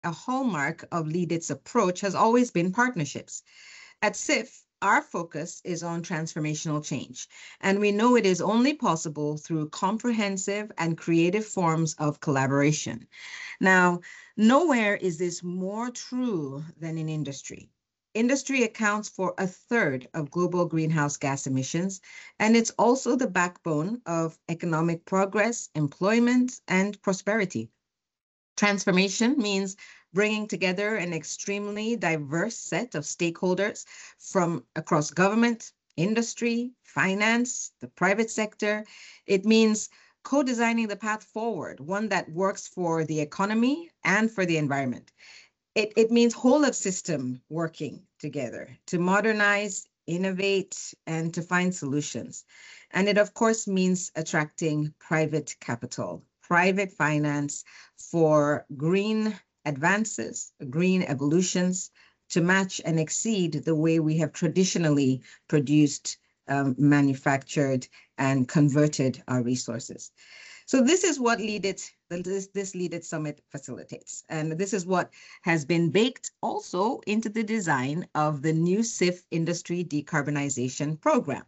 a hallmark of LeadIT's approach has always been partnerships. At SIF, our focus is on transformational change, and we know it is only possible through comprehensive and creative forms of collaboration. Now, nowhere is this more true than in industry. Industry accounts for a third of global greenhouse gas emissions, and it's also the backbone of economic progress, employment, and prosperity. Transformation means bringing together an extremely diverse set of stakeholders from across government, industry, finance, the private sector. It means co-designing the path forward, one that works for the economy and for the environment. It means whole of system working together to modernize, innovate, and to find solutions. And it, of course, means attracting private capital, private finance for green advances, green evolutions, to match and exceed the way we have traditionally produced, manufactured, and converted our resources. So this is what this LeadIT Summit facilitates. And this is what has been baked also into the design of the new SIF Industry Decarbonization Program.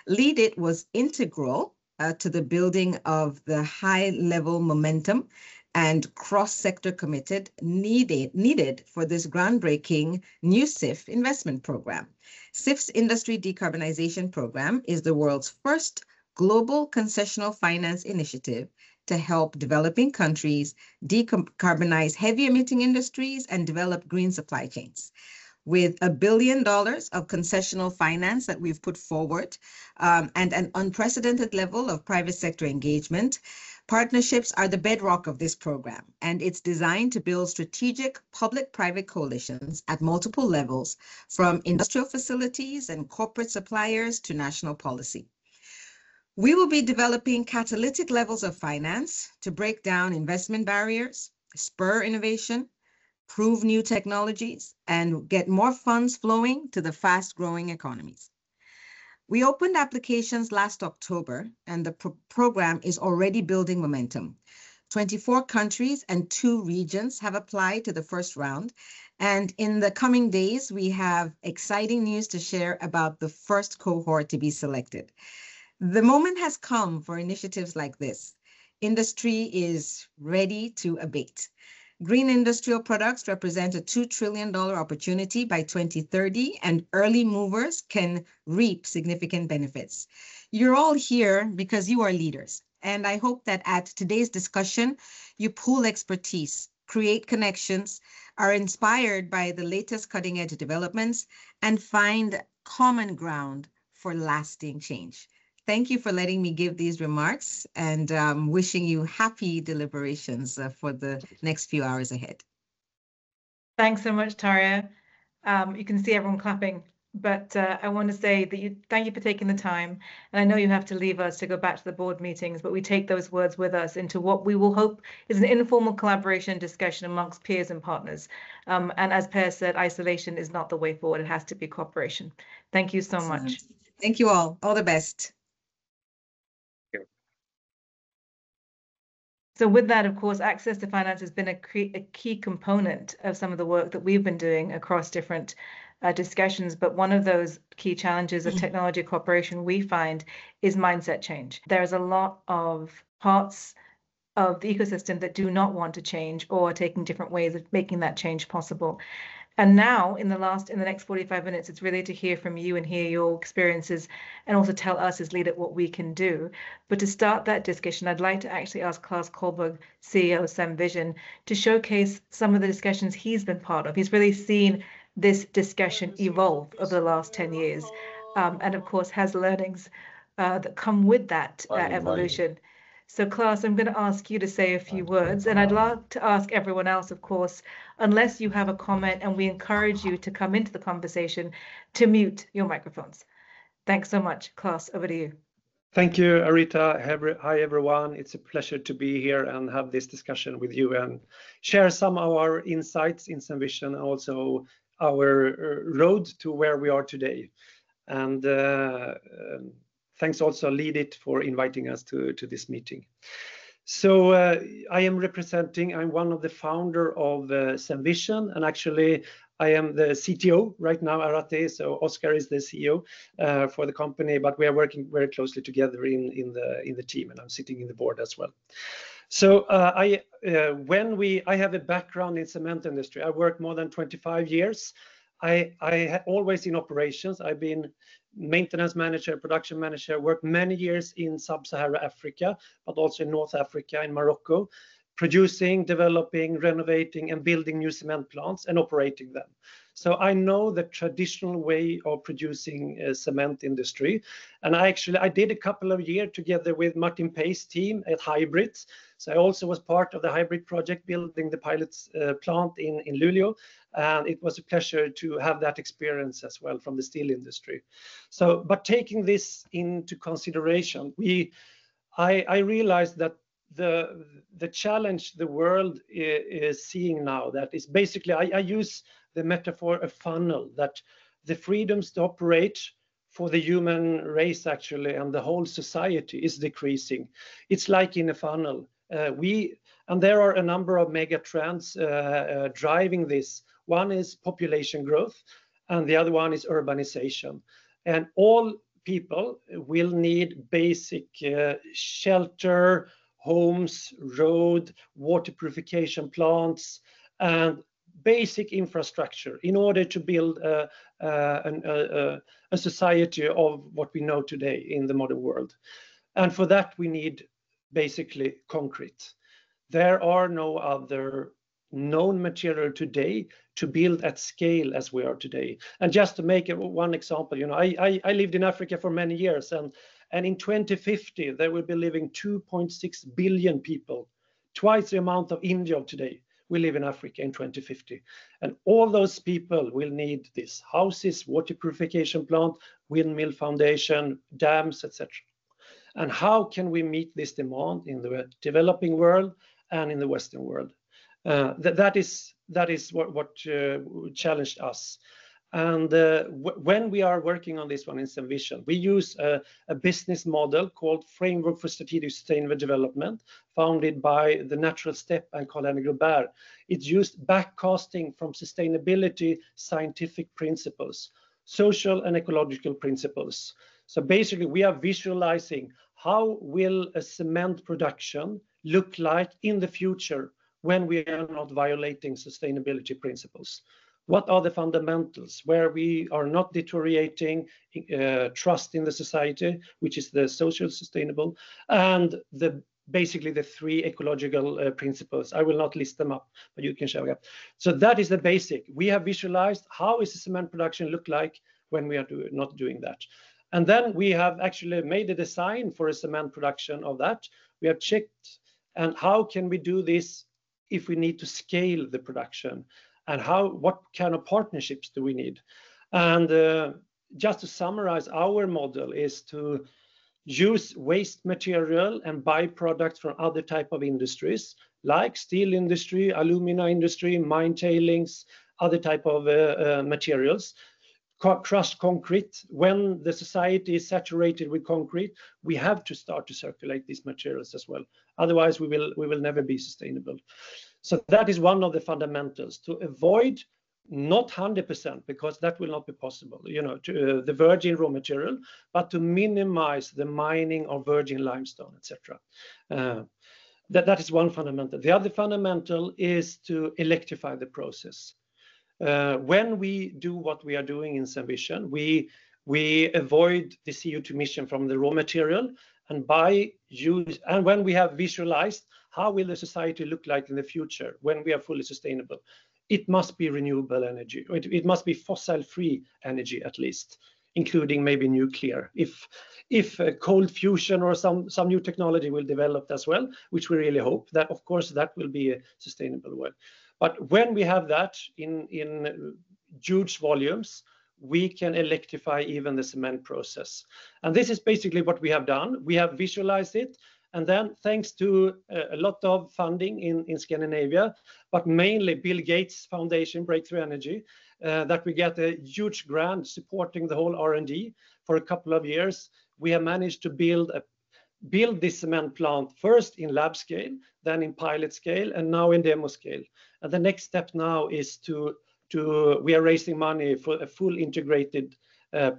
LeadIT was integral to the building of the high-level momentum and cross-sector committed needed for this groundbreaking new SIF investment program. SIF's Industry Decarbonization Program is the world's first global concessional finance initiative to help developing countries decarbonize heavy emitting industries and develop green supply chains. With $1 billion of concessional finance that we've put forward, and an unprecedented level of private sector engagement, partnerships are the bedrock of this program, and it's designed to build strategic public-private coalitions at multiple levels, from industrial facilities and corporate suppliers to national policy. We will be developing catalytic levels of finance to break down investment barriers, spur innovation, prove new technologies, and get more funds flowing to the fast-growing economies. We opened applications last October, and the program is already building momentum. 24 countries and 2 regions have applied to the first round, and in the coming days, we have exciting news to share about the first cohort to be selected. The moment has come for initiatives like this. Industry is ready to abate. Green industrial products represent a $2 trillion opportunity by 2030, and early movers can reap significant benefits. You're all here because you are leaders, and I hope that at today's discussion, you pool expertise, create connections, are inspired by the latest cutting-edge developments, and find common ground for lasting change. Thank you for letting me give these remarks, and wishing you happy deliberations for the next few hours ahead. Thanks so much, Tarja. You can see everyone clapping, but I want to say that thank you for taking the time. And I know you have to leave us to go back to the board meetings, but we take those words with us into what we will hope is an informal collaboration discussion amongst peers and partners. And as Per said, isolation is not the way forward. It has to be cooperation. Thank you so much. Thank you all. All the best. So with that, of course, access to finance has been a key component of some of the work that we've been doing across different discussions. But one of those key challenges of technology cooperation we find is mindset change. There's a lot of parts of the ecosystem that do not want to change or are taking different ways of making that change possible. And now in the next 45 minutes, it's really to hear from you and hear your experiences and also tell us as LeadIT what we can do. But to start that discussion, I'd like to actually ask Klaus Kohlberg, CEO of SemVision, to showcase some of the discussions he's been part of. He's really seen this discussion evolve over the last 10 years, and of course has learnings that come with that evolution. So Klaus, I'm going to ask you to say a few words, and I'd like to ask everyone else, of course, unless you have a comment, and we encourage you to come into the conversation, to mute your microphones. Thanks so much. Klaus, over to you. Thank you, Arita. Hi, everyone. It's a pleasure to be here and have this discussion with you and share some of our insights in SemVision and also our road to where we are today. And thanks also LeadIT for inviting us to this meeting. So I am I'm one of the founder of Zenvision, and actually I am the CTO right now, Arate. So Oscar is the CEO for the company, but we are working very closely together in the team, and I'm sitting in the board as well. So I have a background in cement industry. I worked more than 25 years. I always in operations. I've been maintenance manager, production manager, worked many years in sub-Saharan Africa, but also in North Africa, in Morocco, producing, developing, renovating, and building new cement plants and operating them. So I know the traditional way of producing cement industry. And I did a couple of years together with Martin Pay's team at Hybrid. So I also was part of the Hybrid project, building the pilot plant in Luleå. And it was a pleasure to have that experience as well from the steel industry. So, but taking this into consideration, I realized that the challenge the world is seeing now, that is basically, I use the metaphor a funnel, that the freedoms to operate for the human race actually and the whole society is decreasing. It's like in a funnel. And there are a number of mega trends driving this. One is population growth, and the other one is urbanization. And all people will need basic shelter, homes, road, water purification plants, and basic infrastructure in order to build a society of what we know today in the modern world. And for that, we need basically concrete. There are no other known material today to build at scale as we are today. And just to make one example, I lived in Africa for many years, and in 2050 there will be living 2.6 billion people, twice the amount of India of today. We live in Africa in 2050, and all those people will need these houses, water purification plant, windmill foundation, dams, etc. And how can we meet this demand in the developing world and in the Western world? That is what challenged us. And when we are working on this one in Zenvision, we use a business model called Framework for Strategic Sustainable Development, founded by the Natural Step and Karl-Henrik Robert. It used backcasting from sustainability scientific principles, social and ecological principles. So basically, we are visualizing how will a cement production look like in the future when we are not violating sustainability principles. What are the fundamentals where we are not deteriorating trust in the society, which is the social sustainable, and basically the three ecological principles. I will not list them up, but you can show up. So that is the basic. We have visualized how is the cement production look like when we are not doing that. And then we have actually made a design for a cement production of that. We have checked, and how can we do this if we need to scale the production, and what kind of partnerships do we need? And just to summarize, our model is to use waste material and byproducts from other type of industries, like steel industry, alumina industry, mine tailings, other type of materials. Crushed concrete. When the society is saturated with concrete, we have to start to circulate these materials as well. Otherwise, we will never be sustainable. So that is one of the fundamentals, to avoid, not 100%, because that will not be possible, the virgin raw material, but to minimize the mining of virgin limestone, etc. That is one fundamental. The other fundamental is to electrify the process. When we do what we are doing in Zenvision, we avoid the CO2 emission from the raw material, and when we have visualized how will the society look like in the future when we are fully sustainable, it must be renewable energy. It must be fossil-free energy, at least, including maybe nuclear. If cold fusion or some new technology will develop as well, which we really hope, that of course that will be a sustainable way. But when we have that in huge volumes, we can electrify even the cement process. And this is basically what we have done. We have visualized it. And then thanks to a lot of funding in Scandinavia, but mainly Bill Gates Foundation, Breakthrough Energy, that we get a huge grant supporting the whole R&D for a couple of years. We have managed to build build this cement plant first in lab scale, then in pilot scale, and now in demo scale. And the next step now is we are raising money for a full integrated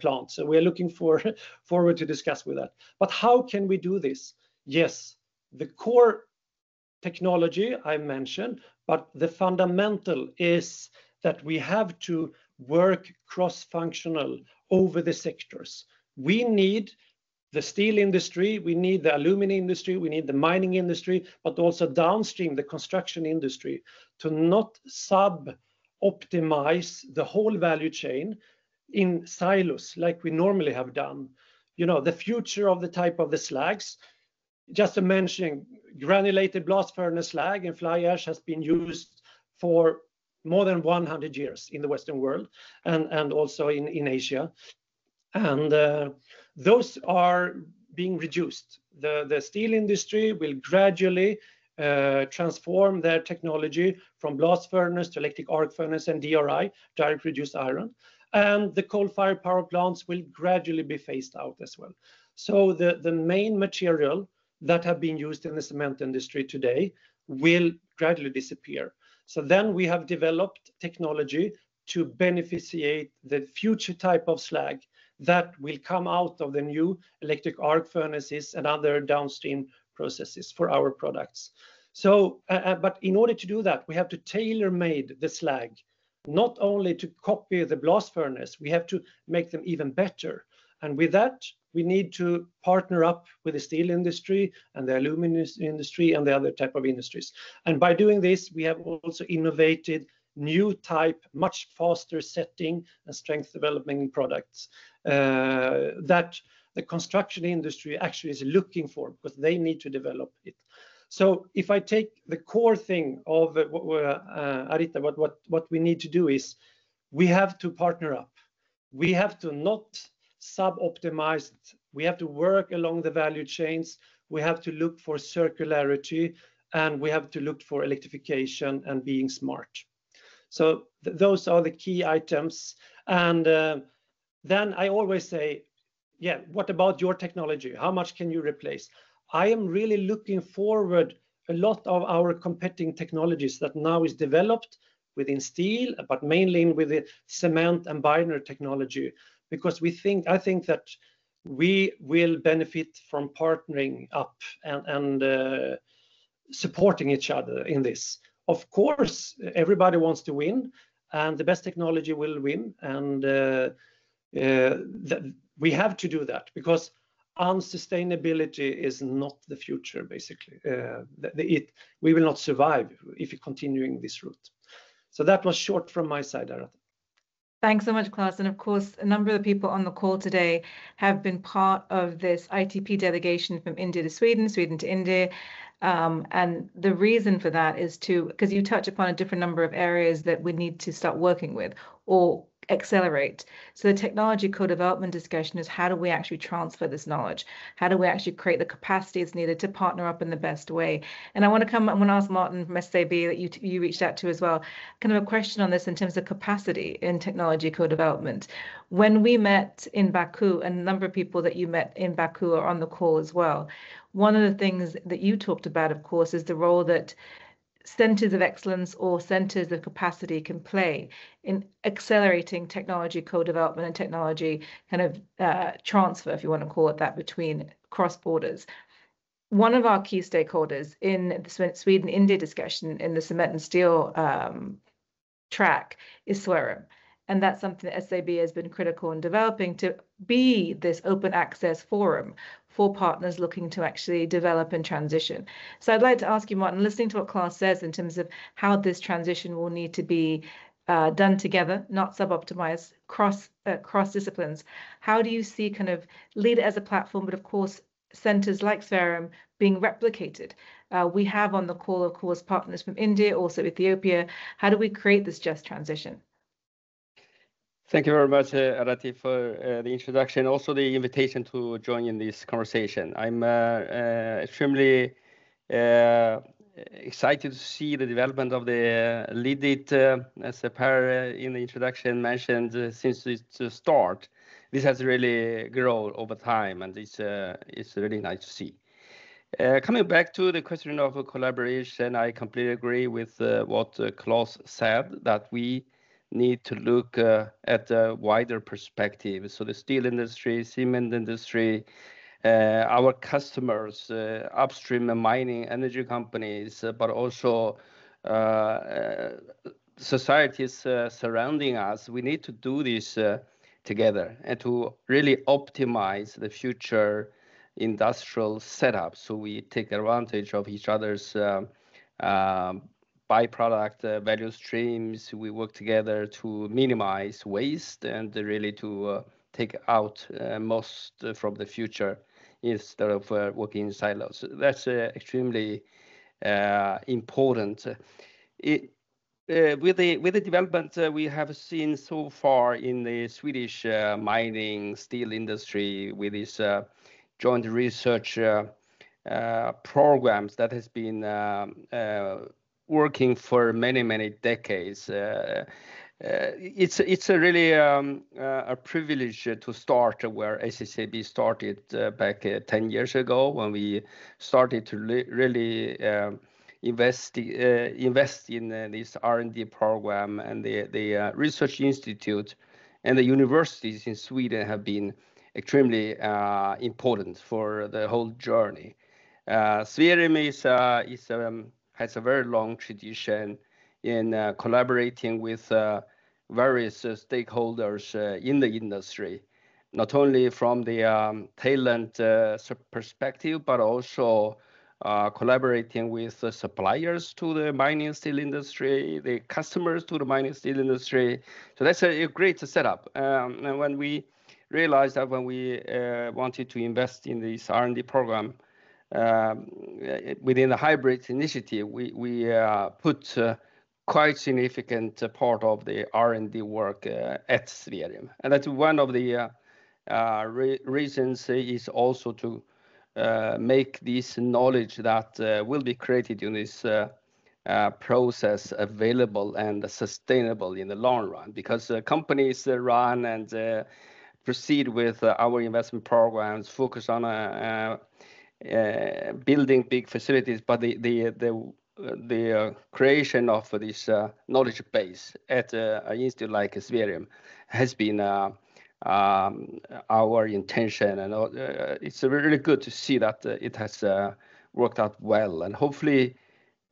plant. So we are looking forward to discuss with that. But how can we do this? Yes, the core technology I mentioned, but the fundamental is that we have to work cross-functional over the sectors. We need the steel industry, we need the aluminum industry, we need the mining industry, but also downstream, the construction industry, to not sub-optimize the whole value chain in silos like we normally have done. You know, the future of the type of the slags, just to mention, granulated blast furnace slag and fly ash has been used for more than 100 years in the Western world and also in Asia. And those are being reduced. The steel industry will gradually transform their technology from blast furnace to electric arc furnace and DRI, direct reduced iron. And the coal-fired power plants will gradually be phased out as well. So the main material that have been used in the cement industry today will gradually disappear. So then we have developed technology to beneficiate the future type of slag that will come out of the new electric arc furnaces and other downstream processes for our products. So, but in order to do that, we have to tailor-made the slag, not only to copy the blast furnace, we have to make them even better. And with that, we need to partner up with the steel industry and the aluminum industry and the other type of industries. And by doing this, we have also innovated new type, much faster setting and strength developing products that the construction industry actually is looking for because they need to develop it. So if I take the core thing of Arita, what we need to do is we have to partner up. We have to not sub-optimize. We have to work along the value chains. We have to look for circularity, and we have to look for electrification and being smart. So those are the key items. And then I always say, yeah, what about your technology? How much can you replace? I am really looking forward a lot of our competing technologies that now is developed within steel, but mainly with the cement and binder technology, because I think that we will benefit from partnering up and supporting each other in this. Of course, everybody wants to win, and the best technology will win, and we have to do that because unsustainability is not the future, basically. We will not survive if you're continuing this route. So that was short from my side, Arata. Thanks so much, Claes. And of course, a number of the people on the call today have been part of this ITP delegation from India to Sweden, Sweden to India. And the reason for that is because you touch upon a different number of areas that we need to start working with or accelerate. So the technology co-development discussion is how do we actually transfer this knowledge? How do we actually create the capacities needed to partner up in the best way? And I want to ask Martin from SAB that you reached out to as well, kind of a question on this in terms of capacity in technology co-development. When we met in Baku, and a number of people that you met in Baku are on the call as well, one of the things that you talked about, of course, is the role that centers of excellence or centers of capacity can play in accelerating technology co-development and technology kind of transfer, if you want to call it that, between cross borders. One of our key stakeholders in the Sweden-India discussion in the cement and steel track is Swerim. And that's something that SAB has been critical in developing to be this open access forum for partners looking to actually develop and transition. So I'd like to ask you, Martin, listening to what Claes says in terms of how this transition will need to be done together, not sub-optimized, cross disciplines. How do you see kind of LeadIT as a platform, but of course, centers like Swerim being replicated? We have on the call, of course, partners from India, also Ethiopia. How do we create this just transition? Thank you very much, Arati, for the introduction, also the invitation to join in this conversation. I'm extremely excited to see the development of the LeadIT, as Per in the introduction mentioned, since its start. This has really grown over time, and it's really nice to see. Coming back to the question of collaboration, I completely agree with what Claus said, that we need to look at a wider perspective. So the steel industry, cement industry, our customers, upstream and mining energy companies, but also societies surrounding us. We need to do this together and to really optimize the future industrial setup, so we take advantage of each other's byproduct value streams. We work together to minimize waste and really to take out most from the future instead of working in silos. So that's extremely important. With the development we have seen so far in the Swedish mining steel industry, with this joint research programs that has been working for many decades. It's a really a privilege to start where SSAB started back 10 years ago, when we started to really invest in this R&D program, and the research institute and the universities in Sweden have been extremely important for the whole journey. Swerim has a very long tradition in collaborating with various stakeholders in the industry, not only from the talent perspective, but also collaborating with the suppliers to the mining steel industry, the customers to the mining steel industry. So that's a great setup. And when we realized that, when we wanted to invest in this R&D program within the hybrid initiative, we put quite significant part of the R&D work at Swerim. And that's one of the reasons is also to make this knowledge that will be created in this process available and sustainable in the long run, because companies run and proceed with our investment programs, focus on building big facilities, but the creation of this knowledge base at an institute like Swerim has been our intention, and it's really good to see that it has worked out well. And hopefully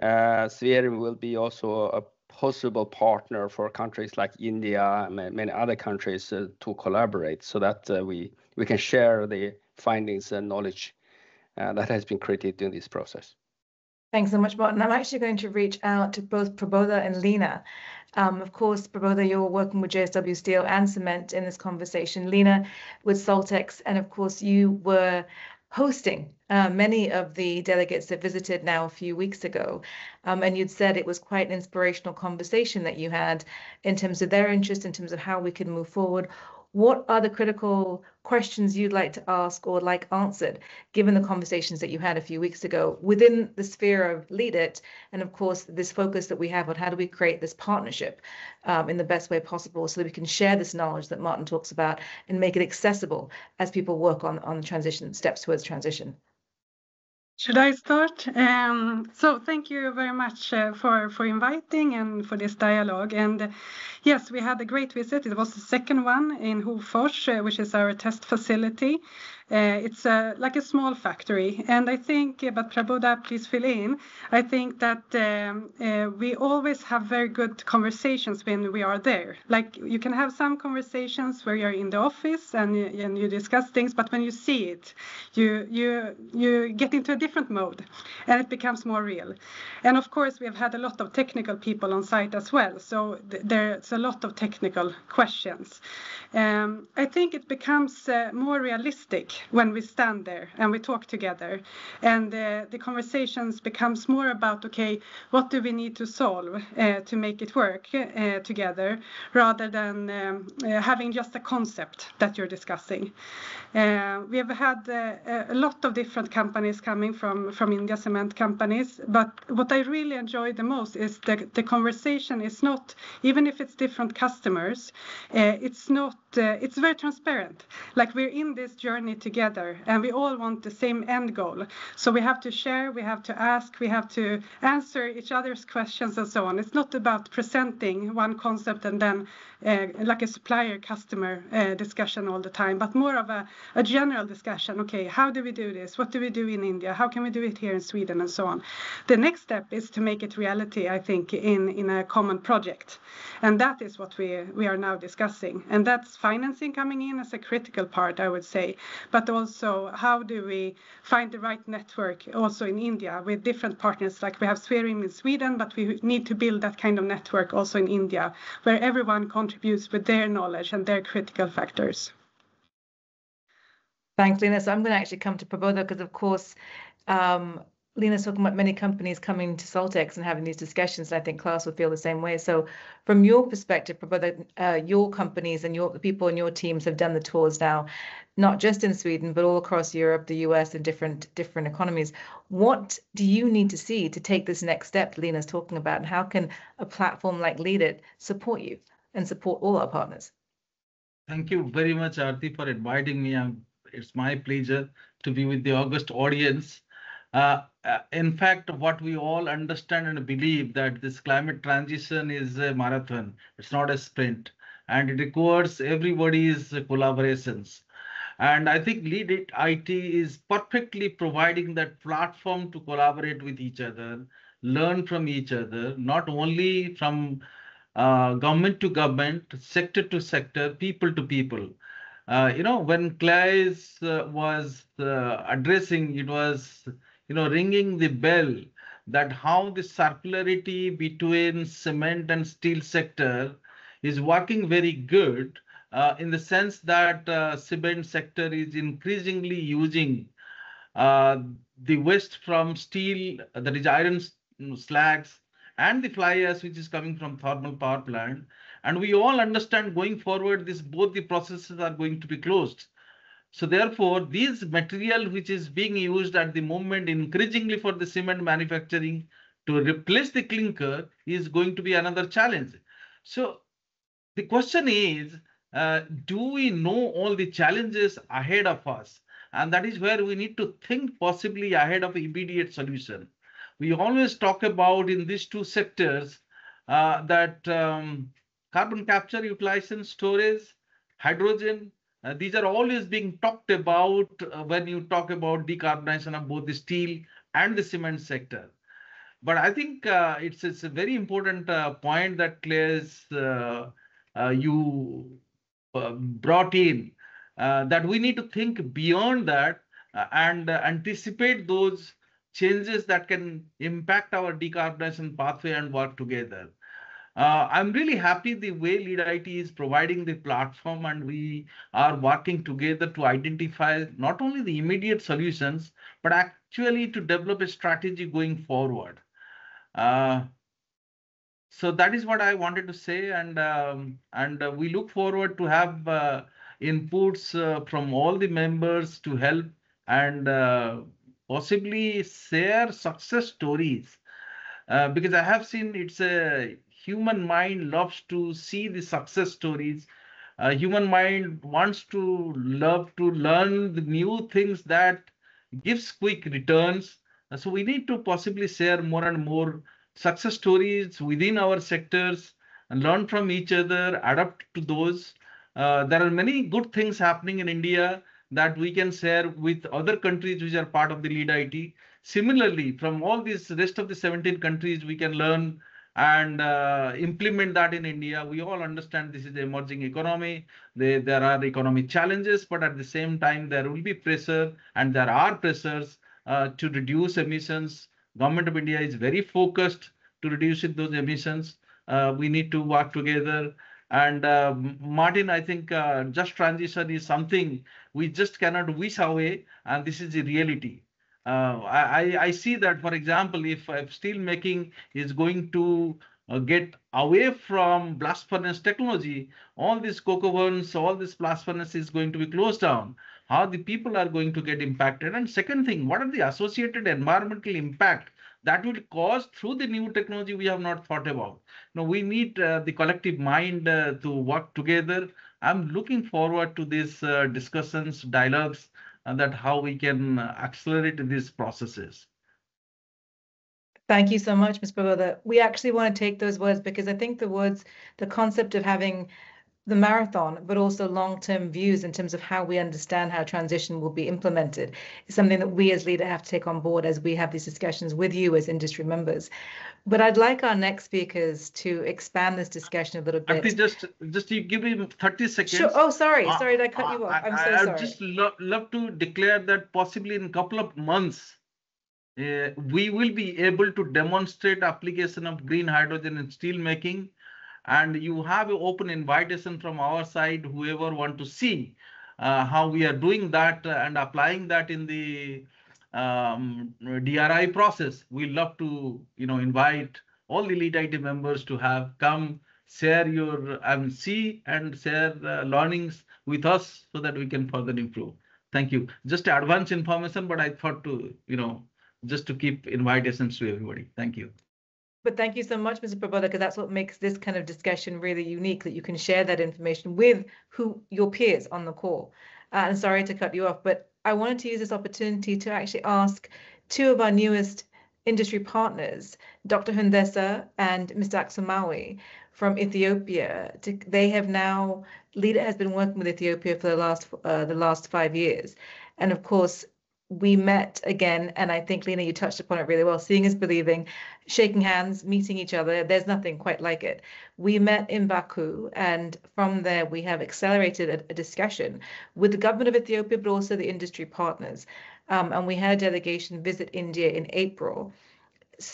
Swerim will be also a possible partner for countries like India and many other countries to collaborate, so that we can share the findings and knowledge that has been created in this process. Thanks so much, Martin. I'm actually going to reach out to both Praboda and Lena. Of course, Praboda, you're working with JSW Steel and Cement in this conversation. Lena with Saltex, and of course you were hosting many of the delegates that visited now a few weeks ago. And you'd said it was quite an inspirational conversation that you had in terms of their interest, in terms of how we can move forward. What are the critical questions you'd like to ask or like answered, given the conversations that you had a few weeks ago within the sphere of LeadIT, and of course this focus that we have on how do we create this partnership in the best way possible, so that we can share this knowledge that Martin talks about and make it accessible as people work on transition, steps towards transition. Should I start? So thank you very much for inviting and for this dialogue. And yes, we had a great visit. It was the second one in Hofors, which is our test facility. It's like a small factory, and I think, but Praboda, please fill in. I think that we always have very good conversations when we are there. Like, you can have some conversations where you're in the office and you discuss things, but when you see it, you get into a different mode, and it becomes more real. And of course, we have had a lot of technical people on site as well, so there's a lot of technical questions. I think it becomes more realistic when we stand there and we talk together, and the conversations becomes more about, okay, what do we need to solve to make it work together, rather than having just a concept that you're discussing. We have had a lot of different companies coming from India cement companies. But what I really enjoy the most is the conversation is not, even if it's different customers, it's not, it's very transparent. Like we're in this journey together and we all want the same end goal. So we have to share, we have to ask, we have to answer each other's questions and so on. It's not about presenting one concept and then like a supplier customer discussion all the time, but more of a general discussion. Okay, how do we do this? What do we do in India? How can we do it here in Sweden and so on? The next step is to make it reality, I think, in a common project. And that is what we are now discussing. And that's financing coming in as a critical part, I would say. But also, how do we find the right network also in India with different partners? Like we have Swerim in Sweden, but we need to build that kind of network also in India, where everyone contributes with their knowledge and their critical factors. Thanks, Lena. So I'm going to actually come to Prabodha because, of course, Lena's talking about many companies coming to Soltex and having these discussions. And I think Klaus would feel the same way. So from your perspective, Prabodha, your companies and the people in your teams have done the tours now, not just in Sweden, but all across Europe, the US, and different economies. What do you need to see to take this next step Lena's talking about? And how can a platform like LeadIT support you and support all our partners? Thank you very much, Aarti, for inviting me. It's my pleasure to be with the august audience. In fact, what we all understand and believe that this climate transition is a marathon. It's not a sprint, and it requires everybody's collaborations. And I think LeadIT IT is perfectly providing that platform to collaborate with each other, learn from each other, not only from government to government, sector to sector, people to people. When Claes was addressing, it was, ringing the bell that how the circularity between cement and steel sector is working very good in the sense that cement sector is increasingly using the waste from steel, that is iron slags, and the fly ash which is coming from thermal power plant. And we all understand going forward, both the processes are going to be closed. So therefore, this material which is being used at the moment increasingly for the cement manufacturing to replace the clinker is going to be another challenge. So the question is, do we know all the challenges ahead of us? And that is where we need to think possibly ahead of immediate solution. We always talk about in these two sectors that carbon capture, utilization, storage, hydrogen, these are always being talked about when you talk about decarbonization of both the steel and the cement sector. But I think it's a very important point that Claes, you brought in, that we need to think beyond that and anticipate those changes that can impact our decarbonization pathway and work together. I'm really happy the way LeadIT is providing the platform, and we are working together to identify not only the immediate solutions, but actually to develop a strategy going forward. So that is what I wanted to say, and we look forward to have inputs from all the members to help and possibly share success stories, because I have seen it's a human mind loves to see the success stories. Human mind wants to love to learn the new things that gives quick returns. So we need to possibly share more and more success stories within our sectors and learn from each other, adapt to those. There are many good things happening in India that we can share with other countries which are part of the LeadIT. Similarly, from all these rest of the 17 countries, we can learn and implement that in India. We all understand this is the emerging economy. There are economic challenges, but at the same time, there will be pressure and there are pressures to reduce emissions. Government of India is very focused to reduce those emissions. We need to work together. And Martin, I think just transition is something we just cannot wish away, and this is the reality. I see that, for example, if steel making is going to get away from blast furnace technology, all these coke ovens, all this blast furnace is going to be closed down. How the people are going to get impacted? And second thing, what are the associated environmental impact that will cause through the new technology we have not thought about? Now we need the collective mind to work together. I'm looking forward to these discussions, dialogues, and that how we can accelerate these processes. Thank you so much, Ms. Prabodha. We actually want to take those words because I think the concept of having the marathon, but also long-term views in terms of how we understand how transition will be implemented is something that we as LeadIT have to take on board as we have these discussions with you as industry members. But I'd like our next speakers to expand this discussion a little bit. Actually, just you give me 30 seconds. Sure. Oh, sorry. Sorry, did I cut you off? I'm so sorry. I'd just love to declare that possibly in a couple of months, we will be able to demonstrate application of green hydrogen in steel making. And you have an open invitation from our side, whoever want to see how we are doing that and applying that in the DRI process. We love to, invite all the LeadIT members to have come share your see and share learnings with us so that we can further improve. Thank you. Just advance information, but I thought to, just to keep invitations to everybody. Thank you. But thank you so much, Mr. Prabodha, because that's what makes this kind of discussion really unique, that you can share that information with your peers on the call. And sorry to cut you off, but I wanted to use this opportunity to actually ask two of our newest industry partners, Dr. Hundesa and Mr. Aksumawi from Ethiopia. They have now, LeadIT has been working with Ethiopia for the last 5 years. And of course, we met again, and I think, Lena, you touched upon it really well. Seeing is believing, shaking hands, meeting each other. There's nothing quite like it. We met in Baku, and from there we have accelerated a discussion with the government of Ethiopia, but also the industry partners. And we had a delegation visit India in April.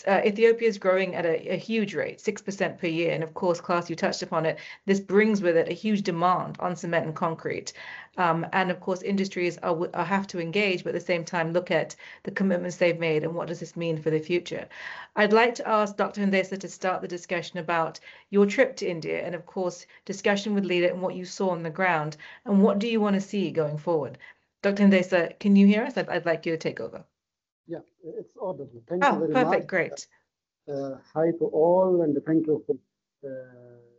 Ethiopia is growing at a huge rate, 6% per year. And of course, Klaus, you touched upon it. This brings with it a huge demand on cement and concrete. And of course, industries have to engage, but at the same time, look at the commitments they've made and what does this mean for the future. I'd like to ask Dr. Hundesa to start the discussion about your trip to India and of course, discussion with LeadIT and what you saw on the ground and what do you want to see going forward? Dr. Hundesa, can you hear us? I'd like you to take over. Yeah, it's audible. Thank you very perfect, much. Great. Hi to all, and thank you for the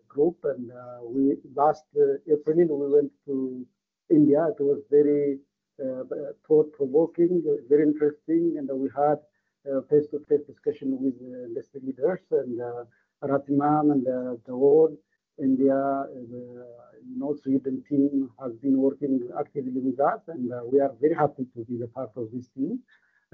group. And we last April we went to India. It was very thought-provoking, very interesting, and we had face-to-face discussion with industry leaders and Ratman and the whole India, Sweden team has been working actively with us, and we are very happy to be a part of this team.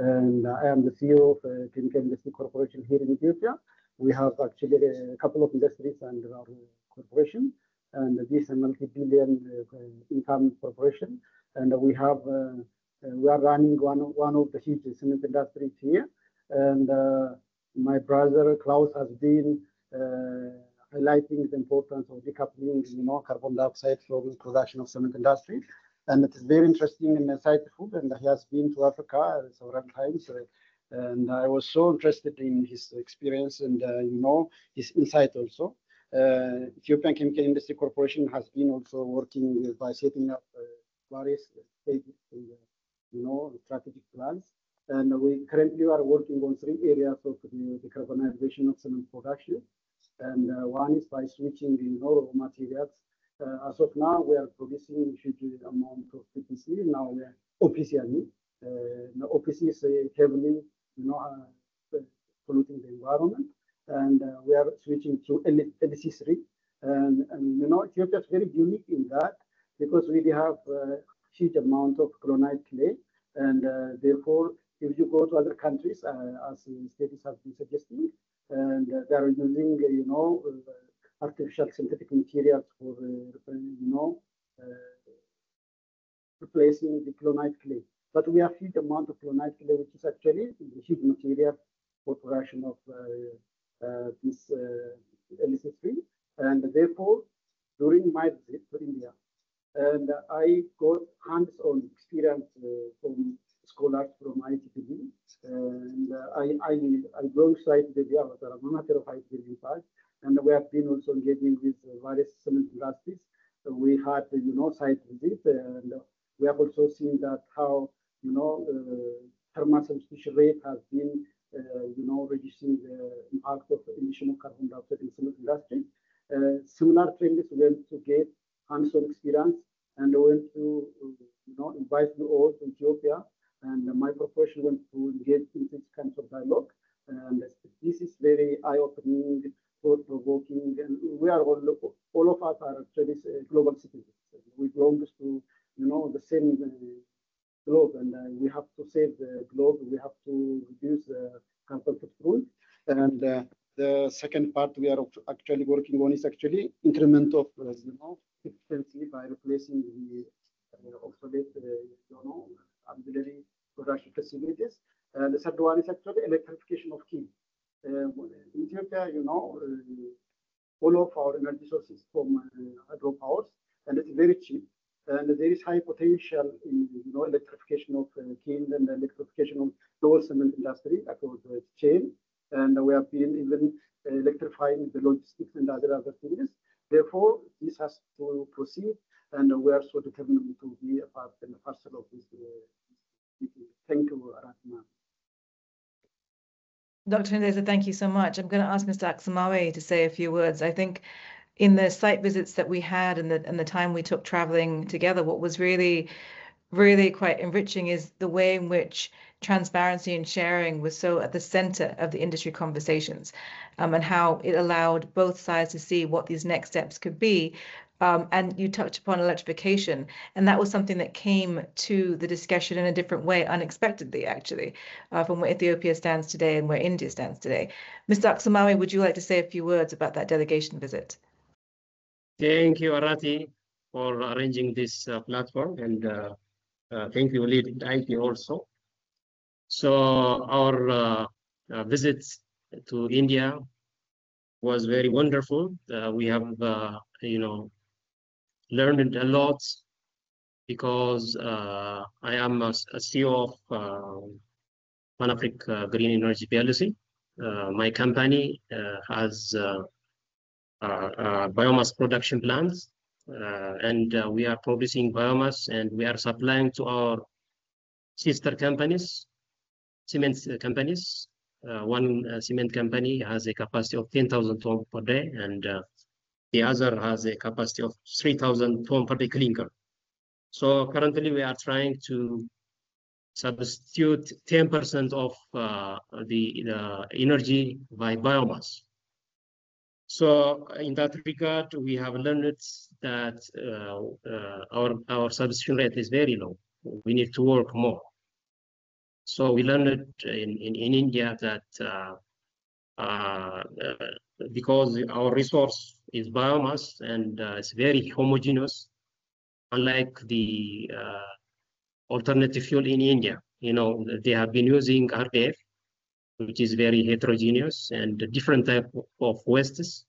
And I am the CEO of Chemical Industry Corporation here in Ethiopia. We have actually a couple of industries under our corporation, and this is a multi-billion income corporation. And we are running one of the huge cement industries here. And my brother Klaus has been highlighting the importance of decoupling, carbon dioxide from production of cement industry. And it is very interesting and insightful. And he has been to Africa several times. And I was so interested in his experience and, his insight also. Ethiopian Chemical Industry Corporation has been also working by setting up various stages in strategic plans. And we currently are working on 3 areas of the decarbonization of cement production. And one is by switching raw materials. As of now, we are producing a huge amount of PPC. Now we are OPC, OPC is heavily, polluting the environment, and we are switching to LC3. And Ethiopia is very unique in that because we have a huge amount of colonized clay, and therefore, if you go to other countries, as studies have been suggesting, and they are using, artificial synthetic materials for, replacing the colonized clay. But we have huge amount of colonized clay, which is actually the huge material for production of this LC3. And therefore, during my visit to India, and I got hands-on experience from scholars from ITPB, and I go inside the Avatar, I'm not terrified with impact. And we have been also engaging with various cement industries. So we had, site visit, and we have also seen that how, thermal substitution rate has been, reducing the impact of emission of carbon dioxide in cement industry. Similar trend is going to get hands-on experience, and went to, invite you all to Ethiopia. And my profession went to engage in this kind of dialogue. And this is very eye-opening, thought-provoking, and we are all of us are actually global citizens. We belong to, the same globe, and we have to save the globe. We have to reduce the carbon footprint. And the second part we are actually working on is actually increment of, efficiency by replacing the obsolete, auxiliary production facilities. And the third one is actually electrification of key. In Ethiopia, all of our energy sources from hydropowers, and it's very cheap. And there is high potential in, electrification of kilns and electrification of lower cement industry across the chain. And we have been even electrifying the logistics and other things. Therefore, this has to proceed, and we are so determined to be a part and a parcel of this meeting. Thank you, Ratna. Dr. Ndeza, thank you so much. I'm going to ask Mr. Aksamawe to say a few words. I think in the site visits that we had and the time we took traveling together, what was really quite enriching is the way in which transparency and sharing was so at the center of the industry conversations, and how it allowed both sides to see what these next steps could be. And you touched upon electrification, and that was something that came to the discussion in a different way, unexpectedly, actually, from where Ethiopia stands today and where India stands today. Mr. Aksamawe, would you like to say a few words about that delegation visit? Thank you, Arati, for arranging this platform, and thank you, LeadIT also. So our visit to India was very wonderful. We have, learned a lot, because I am a CEO of Pan-African Green Energy PLC. My company has biomass production plants, and we are producing biomass, and we are supplying to our sister companies, cement companies. One cement company has a capacity of 10,000 tons per day, and the other has a capacity of 3,000 tons per day clinker. So currently we are trying to substitute 10% of the energy by biomass. So in that regard, we have learned that our substitution rate is very low. We need to work more. So we learned in India that because our resource is biomass, and it's very homogeneous, unlike the alternative fuel in India. They have been using RDF, which is very heterogeneous, and a different type of wastes,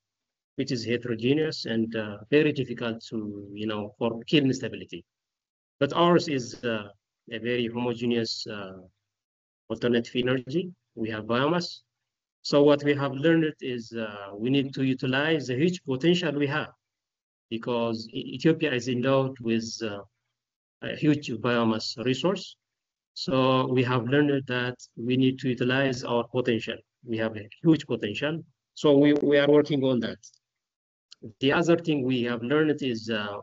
which is heterogeneous and very difficult to, for kiln stability. But ours is a very homogeneous alternative energy. We have biomass. So what we have learned is we need to utilize the huge potential we have, because Ethiopia is endowed with a huge biomass resource. So we have learned that we need to utilize our potential. We have a huge potential. So we are working on that. The other thing we have learned is, the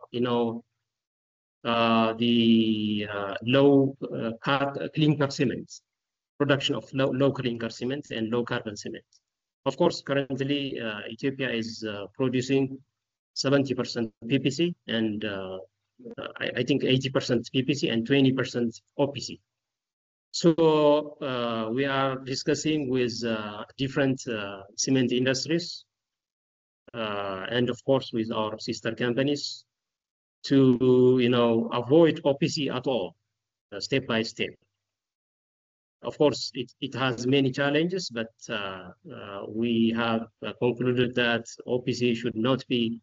low clinker cement, production of low clinker cement and low carbon cement. Of course, currently Ethiopia is producing 70% PPC, and I think 80% PPC and 20% OPC. So we are discussing with different cement industries, and of course with our sister companies, to avoid OPC at all, step by step. Of course, it has many challenges, but we have concluded that OPC should not be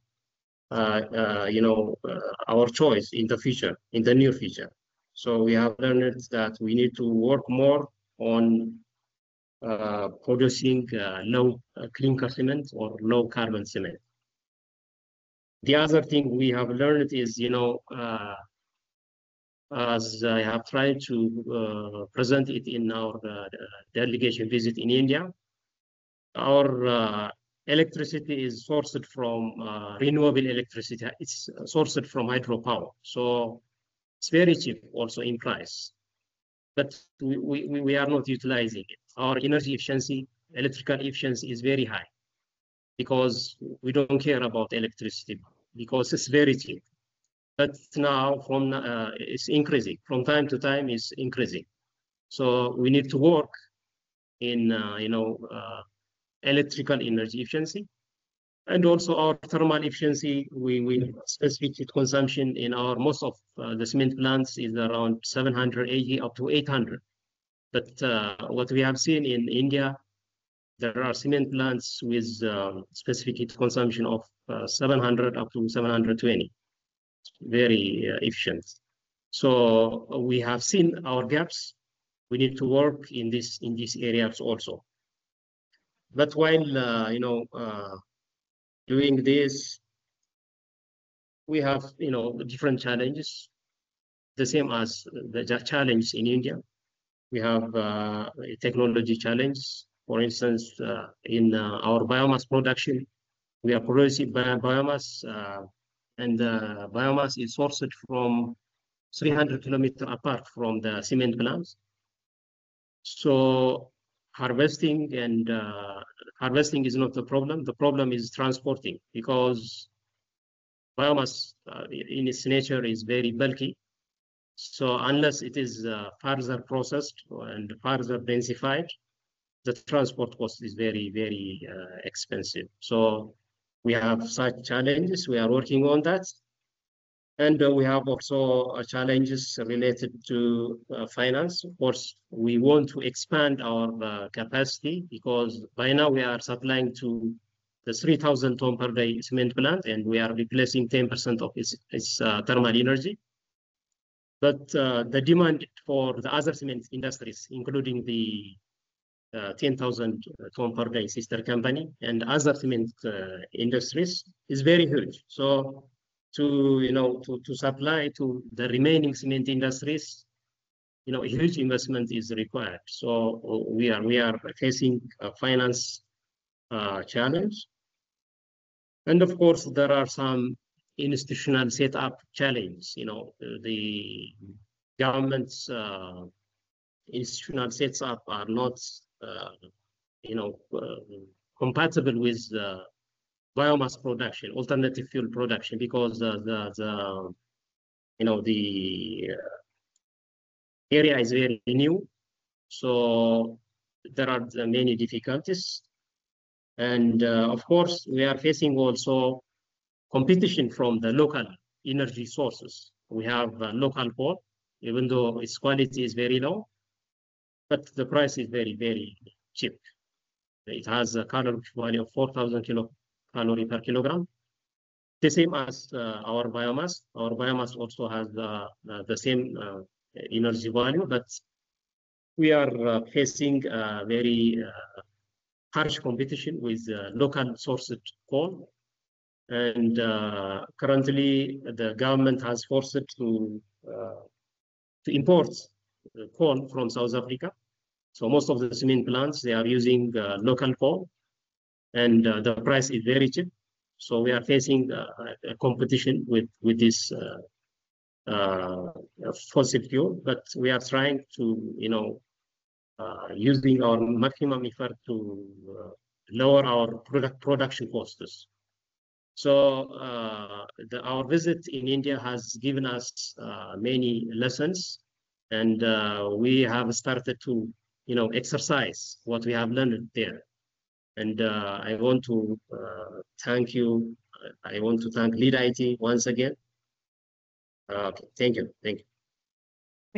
our choice in the future, in the near future. So we have learned that we need to work more on producing low clinker cement or low carbon cement. The other thing we have learned is, as I have tried to present it in our delegation visit in India, our electricity is sourced from renewable electricity. It's sourced from hydropower. So it's very cheap also in price. But we are not utilizing it. Our energy efficiency, electrical efficiency is very high because we don't care about electricity because it's very cheap. But now it's increasing. From time to time, it's increasing. So we need to work in, electrical energy efficiency. And also our thermal efficiency, we specific heat consumption in our most of the cement plants is around 780 up to 800. But what we have seen in India, there are cement plants with specific heat consumption of 700 up to 720. Very efficient. So we have seen our gaps. We need to work in these areas also. But while doing this, we have different challenges, the same as the challenge in India. We have a technology challenge. For instance, in our biomass production, we are producing biomass, and biomass is sourced from 300 kilometers apart from the cement plants. So harvesting is not the problem. The problem is transporting, because biomass in its nature is very bulky. So unless it is further processed and further densified, the transport cost is very, very expensive. So we have such challenges. We are working on that. And we have also challenges related to finance. Of course, we want to expand our capacity, because by now we are supplying to the 3,000 ton per day cement plant, and we are replacing 10% of its thermal energy. But the demand for the other cement industries, including the 10,000 ton per day sister company and other cement industries, is very huge. So to supply to the remaining cement industries, a huge investment is required. So we are facing a finance challenge. And of course, there are some institutional setup challenge. The government's institutional setup are not, compatible with biomass production, alternative fuel production, because the area is very new. So there are many difficulties. And of course, we are facing also competition from the local energy sources. We have local coal, even though its quality is very low, but the price is very, very cheap. It has a calorific value of 4,000 kilocalories per kilogram. The same as our biomass. Our biomass also has the same energy value, but we are facing very harsh competition with local sourced coal. And currently, the government has forced to import coal from South Africa. So most of the cement plants, they are using local coal, and the price is very cheap. So we are facing a competition with this fossil fuel, but we are trying to, using our maximum effort to lower our production costs. So our visit in India has given us many lessons, and we have started to, exercise what we have learned there. And I want to thank you. I want to thank LeadIT once again. Okay, thank you. Thank you.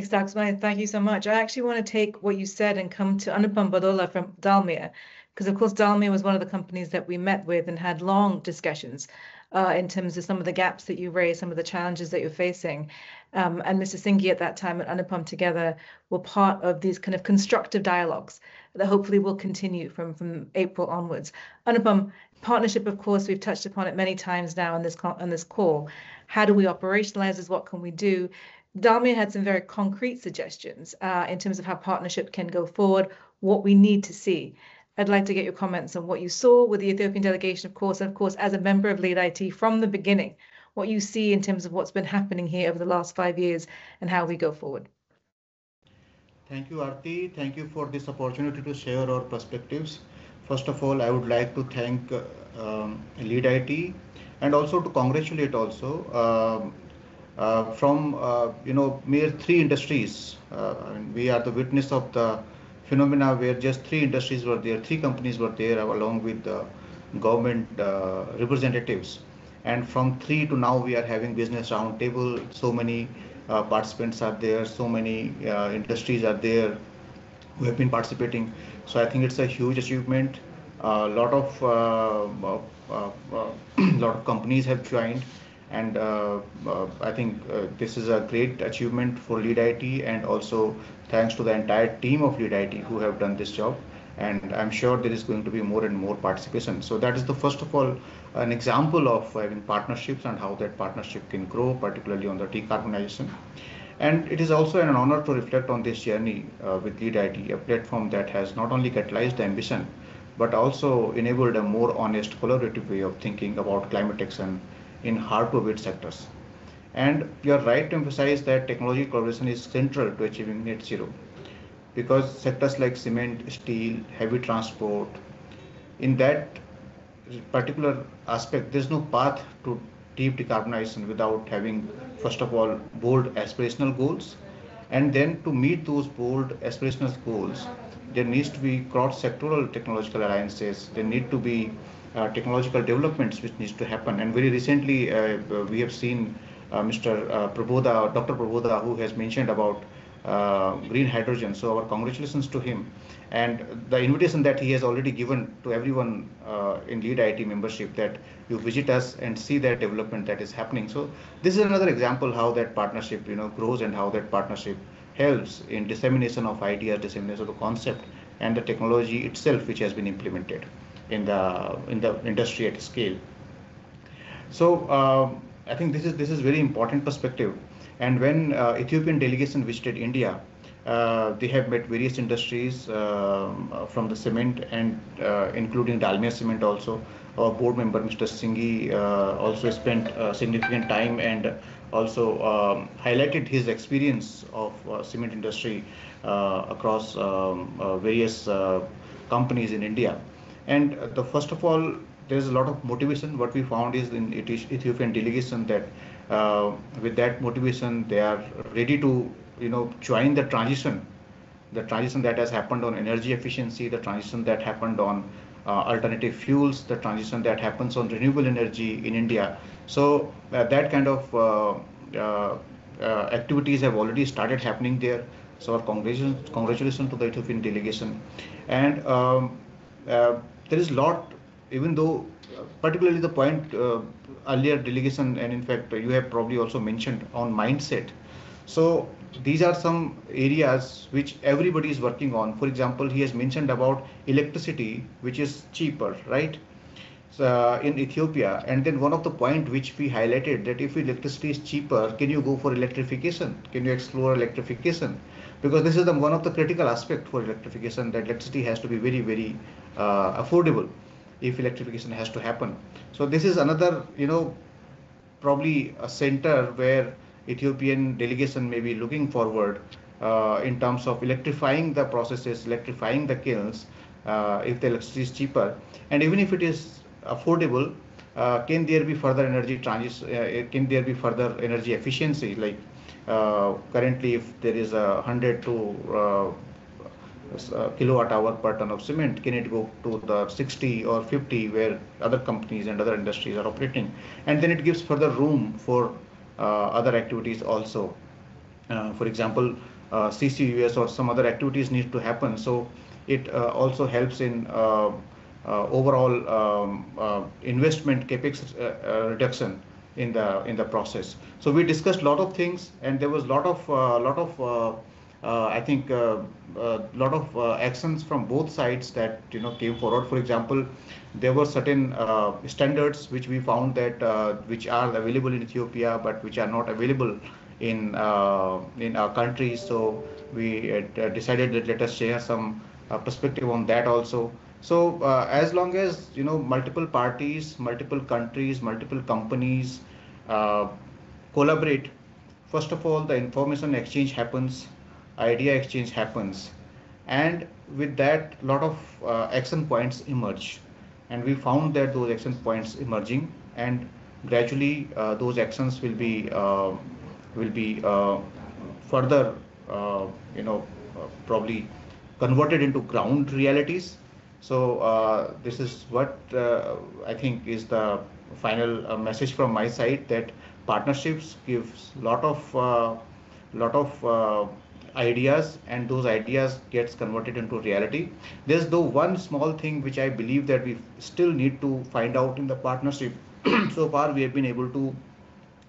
Mr. Aksmai, thank you so much. I actually want to take what you said and come to Anupam Badola from Dalmia, Because of course, Dalmia was one of the companies that we met with and had long discussions in terms of some of the gaps that you raised, some of the challenges that you're facing. And Mr. Singhi at that time and Anupam together were part of these kind of constructive dialogues that hopefully will continue from April onwards. Anupam, partnership, of course, we've touched upon it many times now on this call. How do we operationalize this? What can we do? Dalmia had some very concrete suggestions in terms of how partnership can go forward, what we need to see. I'd like to get your comments on what you saw with the Ethiopian delegation, of course, and of course, as a member of LeadIT from the beginning, what you see in terms of what's been happening here over the last 5 years and how we go forward. Thank you, Aarti. Thank you for this opportunity to share our perspectives. First of all, I would like to thank LeadIT and also to congratulate also from mere 3 industries. We are the witness of the phenomena where just 3 industries were there, 3 companies were there along with the government representatives. And from 3 to now we are having business roundtable. So many participants are there, so many industries are there who have been participating. So I think it's a huge achievement. A lot of companies have joined, and I think this is a great achievement for LeadIT, and also thanks to the entire team of LeadIT who have done this job. And I'm sure there is going to be more and more participation. So that is the first of all an example of having partnerships and how that partnership can grow, particularly on the decarbonization. And it is also an honor to reflect on this journey with LeadIT, a platform that has not only catalyzed the ambition, but also enabled a more honest, collaborative way of thinking about climate action in hard-to-abate sectors. And you're right to emphasize that technology collaboration is central to achieving net zero, because sectors like cement, steel, heavy transport, in that particular aspect, there's no path to deep decarbonization without having, first of all, bold aspirational goals. And then to meet those bold aspirational goals, there needs to be cross-sectoral technological alliances. There need to be technological developments which needs to happen. And very recently, we have seen Dr. Prabodha, who has mentioned about green hydrogen. So our congratulations to him, and the invitation that he has already given to everyone in LeadIT membership, that you visit us and see that development that is happening. So this is another example how that partnership grows, and how that partnership helps in dissemination of ideas, dissemination of the concept and the technology itself which has been implemented in the industry at scale. So I think this is very important perspective. And when Ethiopian delegation visited India, they have met various industries from the cement and including Dalmia Cement also. Our board member, Mr. Singhi, also spent significant time and also highlighted his experience of cement industry across various companies in India. And first of all, there's a lot of motivation. What we found is in Ethiopian delegation that with that motivation, they are ready to join the transition that has happened on energy efficiency, the transition that happened on alternative fuels, the transition that happens on renewable energy in India. So that kind of activities have already started happening there. So our congratulations to the Ethiopian delegation. And there is a lot, even though particularly the point earlier delegation, and in fact you have probably also mentioned on mindset. So these are some areas which everybody is working on. For example, he has mentioned about electricity, which is cheaper, right? So, in Ethiopia. And then one of the point which we highlighted, that if electricity is cheaper, can you go for electrification? Can you explore electrification? Because this is one of the critical aspect for electrification, that electricity has to be very, very affordable if electrification has to happen. So this is another, probably a center where Ethiopian delegation may be looking forward in terms of electrifying the processes, electrifying the kilns, if the electricity is cheaper. And even if it is affordable, can there be further energy transition? Can there be further energy efficiency? Like currently, if there is 100 to kilowatt hour per ton of cement, can it go to the 60 or 50 where other companies and other industries are operating? And then it gives further room for other activities also. For example, CCUS or some other activities need to happen. So it also helps in overall investment capex reduction in the process. So we discussed a lot of things, and there was a lot of I think lot of actions from both sides that came forward. For example, there were certain standards which we found that which are available in Ethiopia but which are not available in our countries. So we decided that let us share some perspective on that also. So as long as multiple parties, multiple countries, multiple companies uh, collaborate, first of all the information exchange happens, idea exchange happens, and with that lot of action points emerge, and we found that those action points emerging, and gradually those actions will be further probably converted into ground realities. So this is what I think is the final message from my side, that partnerships gives lot of ideas, and those ideas gets converted into reality. There's though one small thing which I believe that we still need to find out in the partnership. So far we have been able to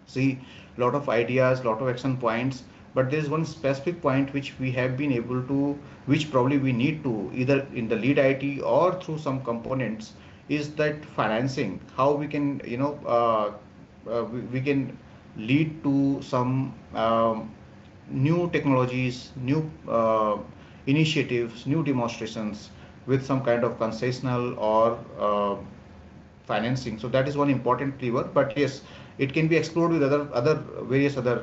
see a lot of ideas, lot of action points, but there is one specific point which we have been able to, which probably we need to either in the LeadIT or through some components, is that financing, how we can we can lead to some new technologies, new initiatives, new demonstrations with some kind of concessional or financing. So that is one important lever. But yes, it can be explored with other various other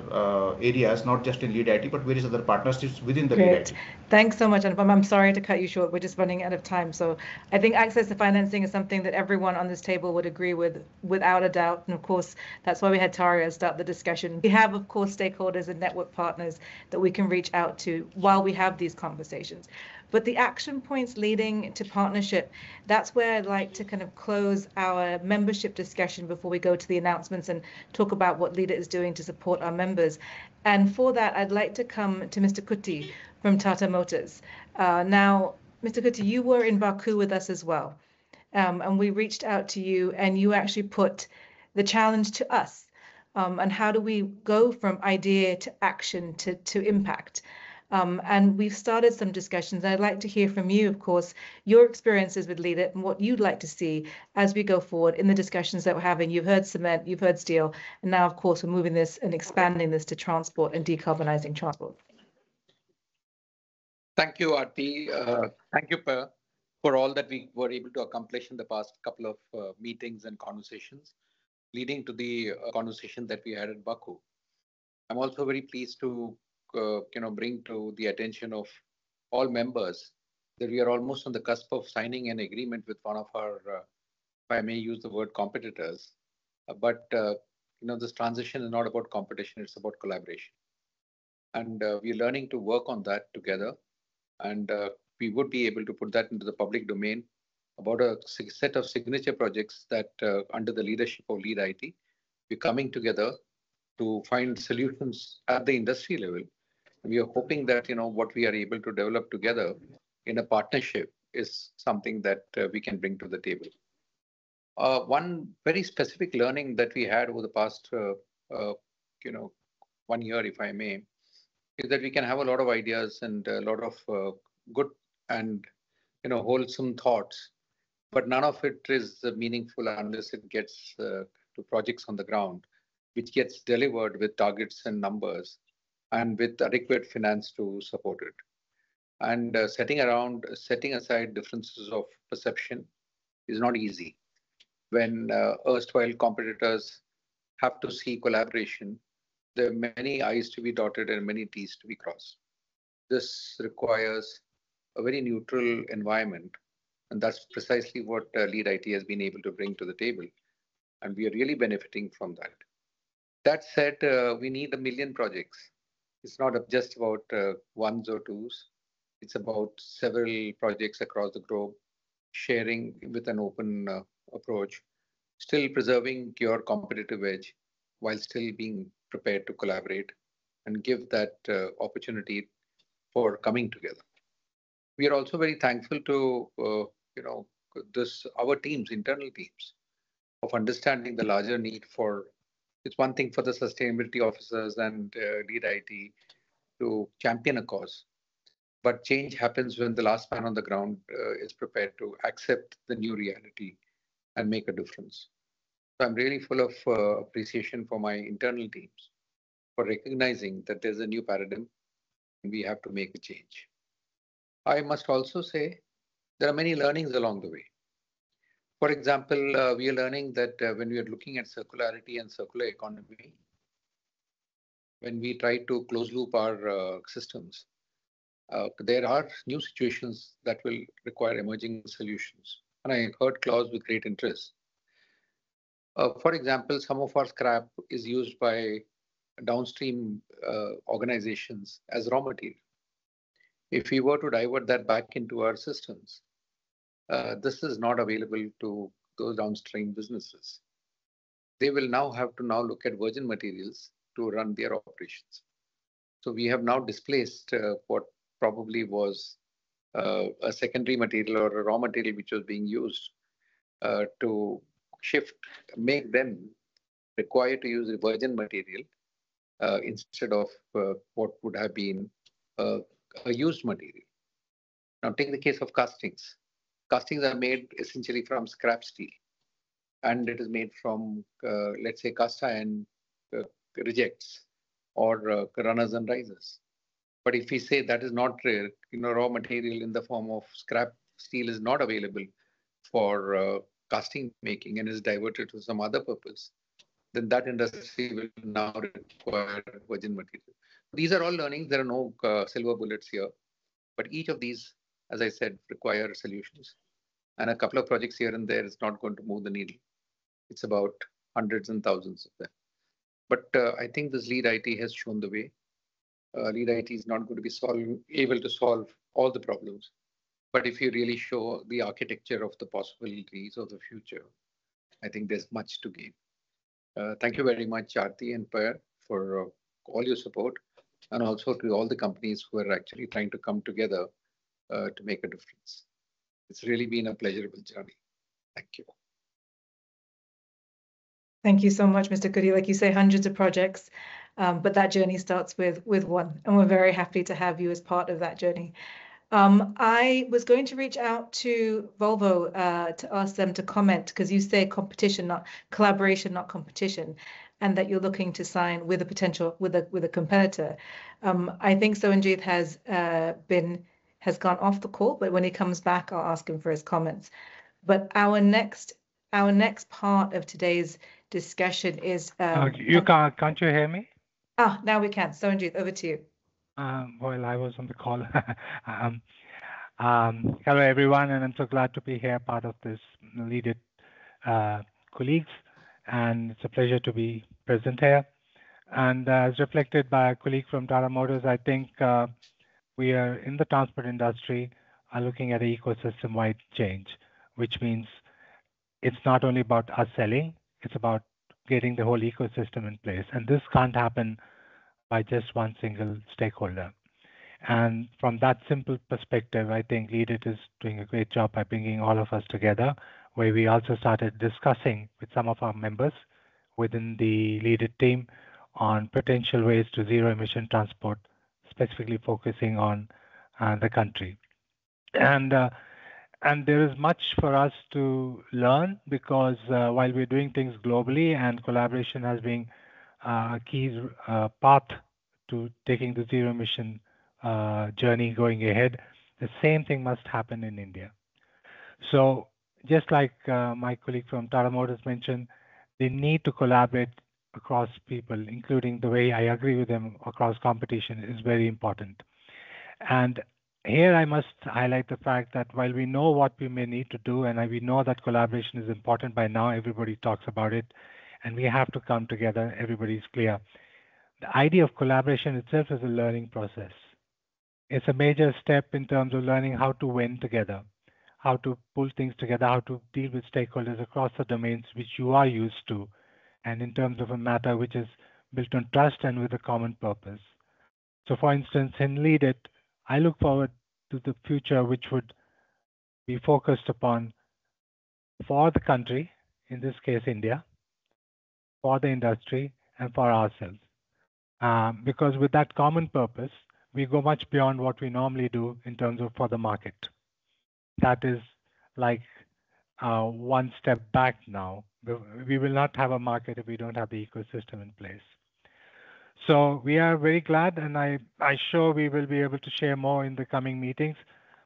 areas, not just in LeadIT, but various other partnerships within the Great. LeadIT. Thanks so much, Anupam. I'm sorry to cut you short. We're just running out of time. So I think access to financing is something that everyone on this table would agree with, without a doubt. And of course, that's why we had Taria start the discussion. We have, of course, stakeholders and network partners that we can reach out to while we have these conversations. But the action points leading to partnership, that's where I'd like to kind of close our membership discussion before we go to the announcements and talk about what LeadIT is doing to support our members. And for that, I'd like to come to Mr. Kuti from Tata Motors. Now, Mr. Kuti, you were in Baku with us as well. And we reached out to you, and you actually put the challenge to us. And how do we go from idea to action to impact? And we've started some discussions. I'd like to hear from you, of course, your experiences with LeadIT and what you'd like to see as we go forward in the discussions that we're having. You've heard cement, you've heard steel, and now, of course, we're moving this and expanding this to transport and decarbonizing transport. Thank you, Aarti. Thank you, Per, for all that we were able to accomplish in the past couple of meetings and conversations, leading to the conversation that we had at Baku. I'm also very pleased to bring to the attention of all members that we are almost on the cusp of signing an agreement with one of our, if I may use the word, competitors. But this transition is not about competition; it's about collaboration, and we're learning to work on that together. And we would be able to put that into the public domain about a set of signature projects that under the leadership of LeadIT, we're coming together to find solutions at the industry level. We are hoping that what we are able to develop together in a partnership is something that we can bring to the table. One very specific learning that we had over the past 1 year, if I may, is that we can have a lot of ideas and a lot of good and wholesome thoughts, but none of it is meaningful unless it gets to projects on the ground, which gets delivered with targets and numbers and with adequate finance to support it. And setting aside differences of perception is not easy. When erstwhile competitors have to see collaboration, there are many I's to be dotted and many T's to be crossed. This requires a very neutral environment, and that's precisely what LeadIT has been able to bring to the table, and we are really benefiting from that. That said, we need 1 million projects. It's not just about ones or twos. It's about several projects across the globe, sharing with an open approach, still preserving your competitive edge while still being prepared to collaborate and give that opportunity for coming together. We are also very thankful to our teams, internal teams, of understanding the larger need for. It's one thing for the sustainability officers and LeadIT to champion a cause, but change happens when the last man on the ground is prepared to accept the new reality and make a difference. So I'm really full of appreciation for my internal teams for recognizing that there's a new paradigm and we have to make a change. I must also say there are many learnings along the way. For example, we are learning that when we are looking at circularity and circular economy, when we try to close loop our systems, there are new situations that will require emerging solutions. And I heard Klaus with great interest. For example, some of our scrap is used by downstream organizations as raw material. If we were to divert that back into our systems, this is not available to those downstream businesses. They will now have to look at virgin materials to run their operations. So we have now displaced what probably was a secondary material or a raw material which was being used to make them required to use a virgin material instead of what would have been a used material. Now take the case of castings. Castings are made essentially from scrap steel, and it is made from, let's say, cast iron rejects or runners and risers. But if we say that is not raw material in the form of scrap steel is not available for casting making and is diverted to some other purpose, then that industry will now require virgin material. These are all learnings. There are no silver bullets here, but each of these, as I said, require solutions. And a couple of projects here and there is not going to move the needle. It's about hundreds and thousands of them. But I think this LeadIT has shown the way. LeadIT is not going to be able to solve all the problems. But if you really show the architecture of the possibilities of the future, I think there's much to gain. Thank you very much, Aarti and Per, for all your support, and also to all the companies who are actually trying to come together to make a difference. It's really been a pleasurable journey. Thank you. Thank you so much, Mr. Kudi. Like you say, hundreds of projects, but that journey starts with one, and we're very happy to have you as part of that journey. I was going to reach out to Volvo to ask them to comment, because you say competition, not collaboration, not competition, and that you're looking to sign with a potential with a competitor. I think Soanjit has gone off the call, but when he comes back, I'll ask him for his comments. But our next part of today's discussion is can't you hear me? Now we can. Soanjit, over to you. Well, I was on the call. Hello, everyone, and I'm so glad to be here, part of this LeadIT colleagues, and it's a pleasure to be present here. And as reflected by a colleague from Tata Motors, I think we are in the transport industry are looking at an ecosystem-wide change, which means it's not only about us selling, it's about getting the whole ecosystem in place. And this can't happen by just one single stakeholder. And from that simple perspective, I think LeadIT is doing a great job by bringing all of us together, where we also started discussing with some of our members within the LeadIT team on potential ways to zero emission transport, specifically focusing on the country. And there is much for us to learn, because while we're doing things globally and collaboration has been a key path to taking the zero emission journey going ahead, the same thing must happen in India. So just like my colleague from Tata Motors mentioned, the need to collaborate across people, including the way I agree with them across competition, is very important. And here I must highlight the fact that while we know what we may need to do, and we know that collaboration is important by now, everybody talks about it, and we have to come together, everybody's clear. The idea of collaboration itself is a learning process. It's a major step in terms of learning how to win together, how to pull things together, how to deal with stakeholders across the domains which you are used to, and in terms of a matter which is built on trust and with a common purpose. So for instance, in LeadIT, I look forward to the future, which would be focused upon for the country, in this case, India, for the industry, and for ourselves. Because with that common purpose, we go much beyond what we normally do in terms of for the market. That is like one step back now. We will not have a market if we don't have the ecosystem in place. So we are very glad, and I'm sure we will be able to share more in the coming meetings,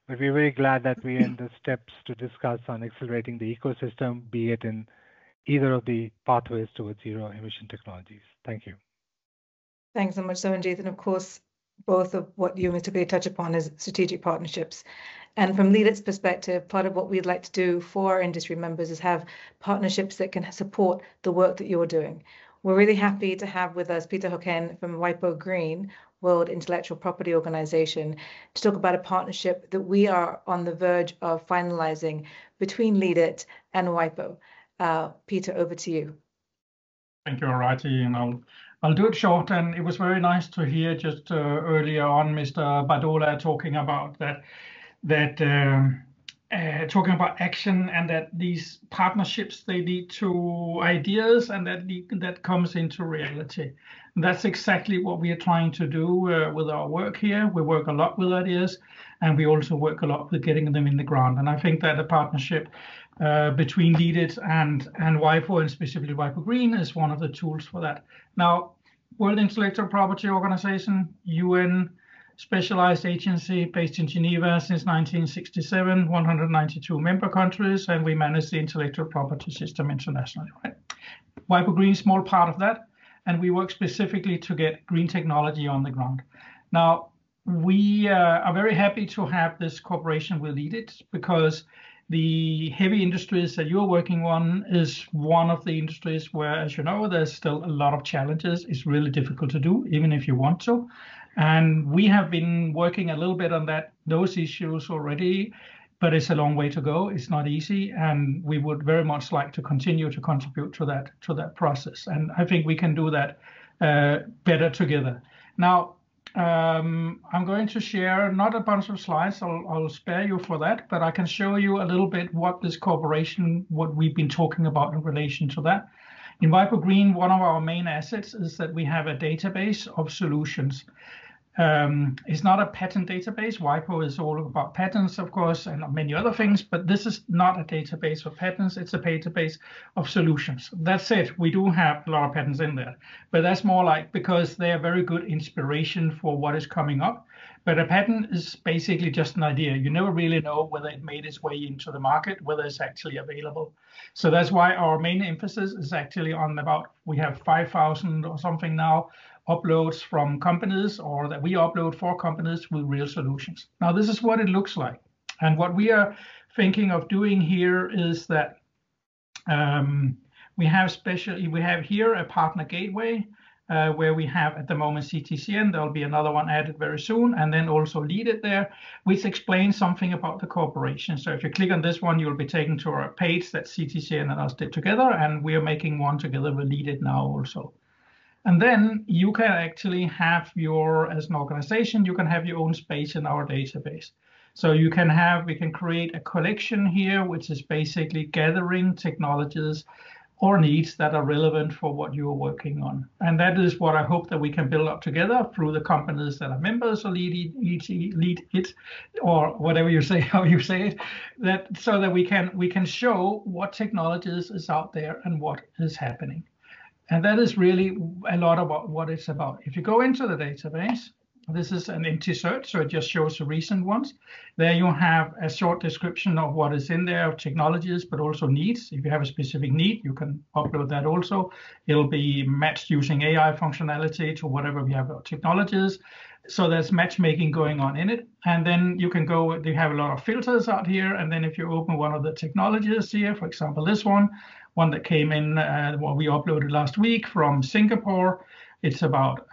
but we're very glad that we're in the steps to discuss on accelerating the ecosystem, be it in either of the pathways towards zero emission technologies. Thank you. Thanks so much, Sohanjit. And of course, both of what you, Mr. Gray, touch upon is strategic partnerships. And from LeadIT's perspective, part of what we'd like to do for our industry members is have partnerships that can support the work that you're doing. We're really happy to have with us Peter Hocken from WIPO Green, World Intellectual Property Organization, to talk about a partnership that we are on the verge of finalizing between LeadIT and WIPO. Peter, over to you. Thank you, Arati, and I'll do it short. And it was very nice to hear just earlier on Mr. Badola talking about talking about action, and that these partnerships, they lead to ideas, and that comes into reality. And that's exactly what we are trying to do with our work here. We work a lot with ideas, and we also work a lot with getting them in the ground. And I think that a partnership between LeadIT and WIPO, and specifically WIPO Green, is one of the tools for that. Now, World Intellectual Property Organization, UN, specialized agency based in Geneva since 1967, 192 member countries, and we manage the intellectual property system internationally. Right? WIPO Green is a small part of that, and we work specifically to get green technology on the ground. Now, we are very happy to have this cooperation with LeadIT, because the heavy industries that you're working on is one of the industries where, as you know, there's still a lot of challenges. It's really difficult to do, even if you want to. And we have been working a little bit on those issues already, but it's a long way to go. It's not easy, and we would very much like to continue to contribute to that process. And I think we can do that better together. Now, I'm going to share not a bunch of slides. I'll spare you for that, but I can show you a little bit what this cooperation, what we've been talking about in relation to that. In WIPO Green, one of our main assets is that we have a database of solutions. It's not a patent database. WIPO is all about patents, of course, and many other things, but this is not a database of patents. It's a database of solutions. That said, we do have a lot of patents in there, but that's more like because they are very good inspiration for what is coming up. But a patent is basically just an idea. You never really know whether it made its way into the market, whether it's actually available. So that's why our main emphasis is actually on we have 5,000 or something now uploads from companies, or that we upload for companies with real solutions. Now, this is what it looks like. And what we are thinking of doing here is that we have here a partner gateway where we have at the moment CTCN. There'll be another one added very soon, and then also LeadIT there, which explains something about the cooperation. So if you click on this one, you'll be taken to our page that CTCN and us did together, and we are making one together with LeadIT now also. And then you can actually have as an organization, you can have your own space in our database. So we can create a collection here, which is basically gathering technologies or needs that are relevant for what you are working on. And that is what I hope that we can build up together through the companies that are members of LeadIT, or whatever you say, how you say it, so that we can show what technologies is out there and what is happening. And that is really a lot about what it's about. If you go into the database, this is an empty search, so it just shows the recent ones. There you have a short description of what is in there of technologies, but also needs. If you have a specific need, you can upload that also. It'll be matched using AI functionality to whatever we have of technologies. So there's matchmaking going on in it. And then you can go, they have a lot of filters out here. And then if you open one of the technologies here, for example, this one that came in, what we uploaded last week from Singapore. It's about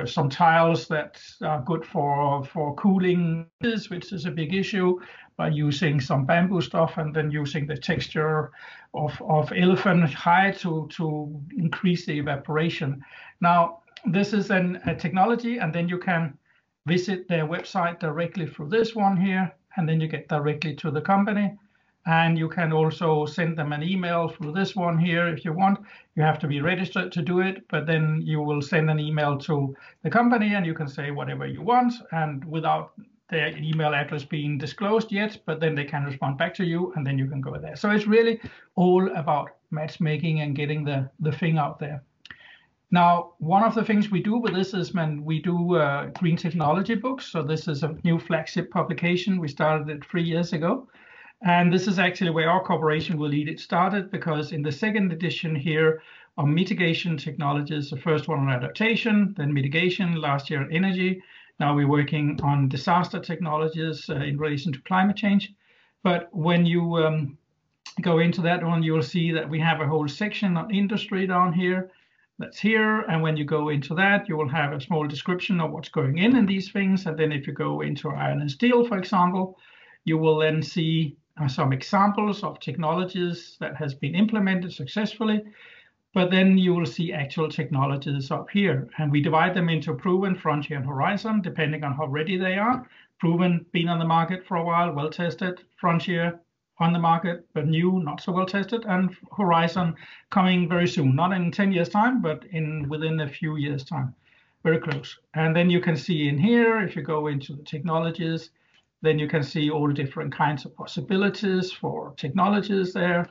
some tiles that are good for cooling, which is a big issue, by using some bamboo stuff and then using the texture of elephant hide to increase the evaporation. Now, this is a technology, and then you can visit their website directly through this one here, and then you get directly to the company. And you can also send them an email through this one here if you want. You have to be registered to do it, but then you will send an email to the company and you can say whatever you want, and without their email address being disclosed yet, but then they can respond back to you and then you can go there. So it's really all about matchmaking and getting the thing out there. Now, one of the things we do with this is we do green technology books. So this is a new flagship publication. We started it 3 years ago. And this is actually where our cooperation with LeadIT started, because in the second edition here on mitigation technologies, the first one on adaptation, then mitigation, last year energy. Now we're working on disaster technologies in relation to climate change. But when you go into that one, you'll see that we have a whole section on industry down here. That's here. And when you go into that, you will have a small description of what's going in these things. And then if you go into iron and steel, for example, you will then see some examples of technologies that has been implemented successfully, but then you will see actual technologies up here. And we divide them into proven, frontier, and horizon, depending on how ready they are. Proven, been on the market for a while, well tested. Frontier, on the market, but new, not so well tested. And horizon, coming very soon, not in 10 years time, but within a few years time, very close. And then you can see in here, if you go into the technologies, then you can see all different kinds of possibilities for technologies there.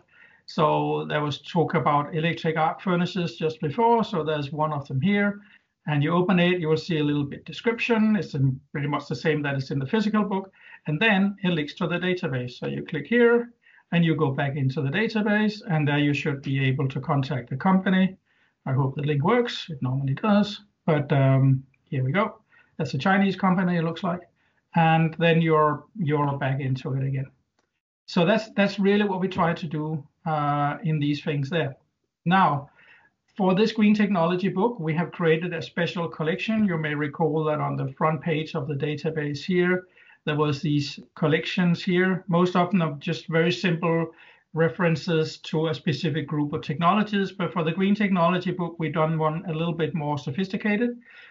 So there was talk about electric arc furnaces just before. So there's one of them here. And you open it, you will see a little bit description. It's pretty much the same that is in the physical book. And then it links to the database. So you click here and you go back into the database, and there you should be able to contact the company. I hope the link works. It normally does. But here we go. That's a Chinese company, it looks like. And then you're back into it again. So that's really what we try to do in these things there. Now, for this green technology book, we have created a special collection. You may recall that on the front page of the database here, there was these collections here. Most often are just very simple references to a specific group of technologies. But for the green technology book, we've done one a little bit more sophisticated.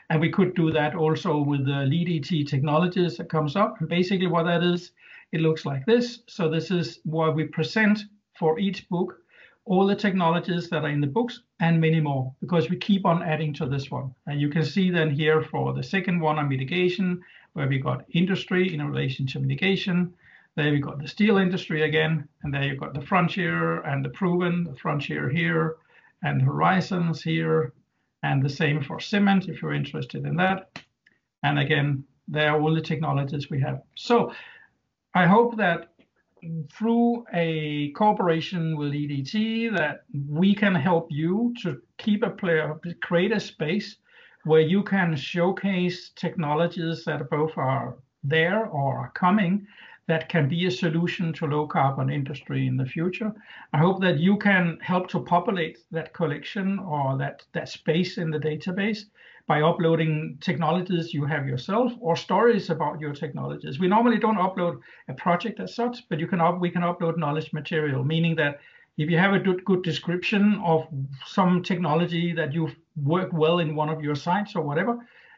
And we could do that also with the LeadIT technologies that comes up. And basically what that is, it looks like this. So this is what we present for each book, all the technologies that are in the books and many more, because we keep on adding to this one. And you can see then here for the second one on mitigation, where we got industry in relation to mitigation. There we got the steel industry again, and there you've got the frontier and the proven, the frontier here, and horizons here, and the same for cement if you're interested in that. And again, there are all the technologies we have. So I hope that through a cooperation with LeadIT, that we can help you to create a space where you can showcase technologies that both are there or are coming, that can be a solution to low carbon industry in the future. I hope that you can help to populate that collection or that space in the database by uploading technologies you have yourself or stories about your technologies. We normally don't upload a project as such, but we can upload knowledge material, meaning that if you have a good description of some technology that you've worked well in one of your sites or whatever,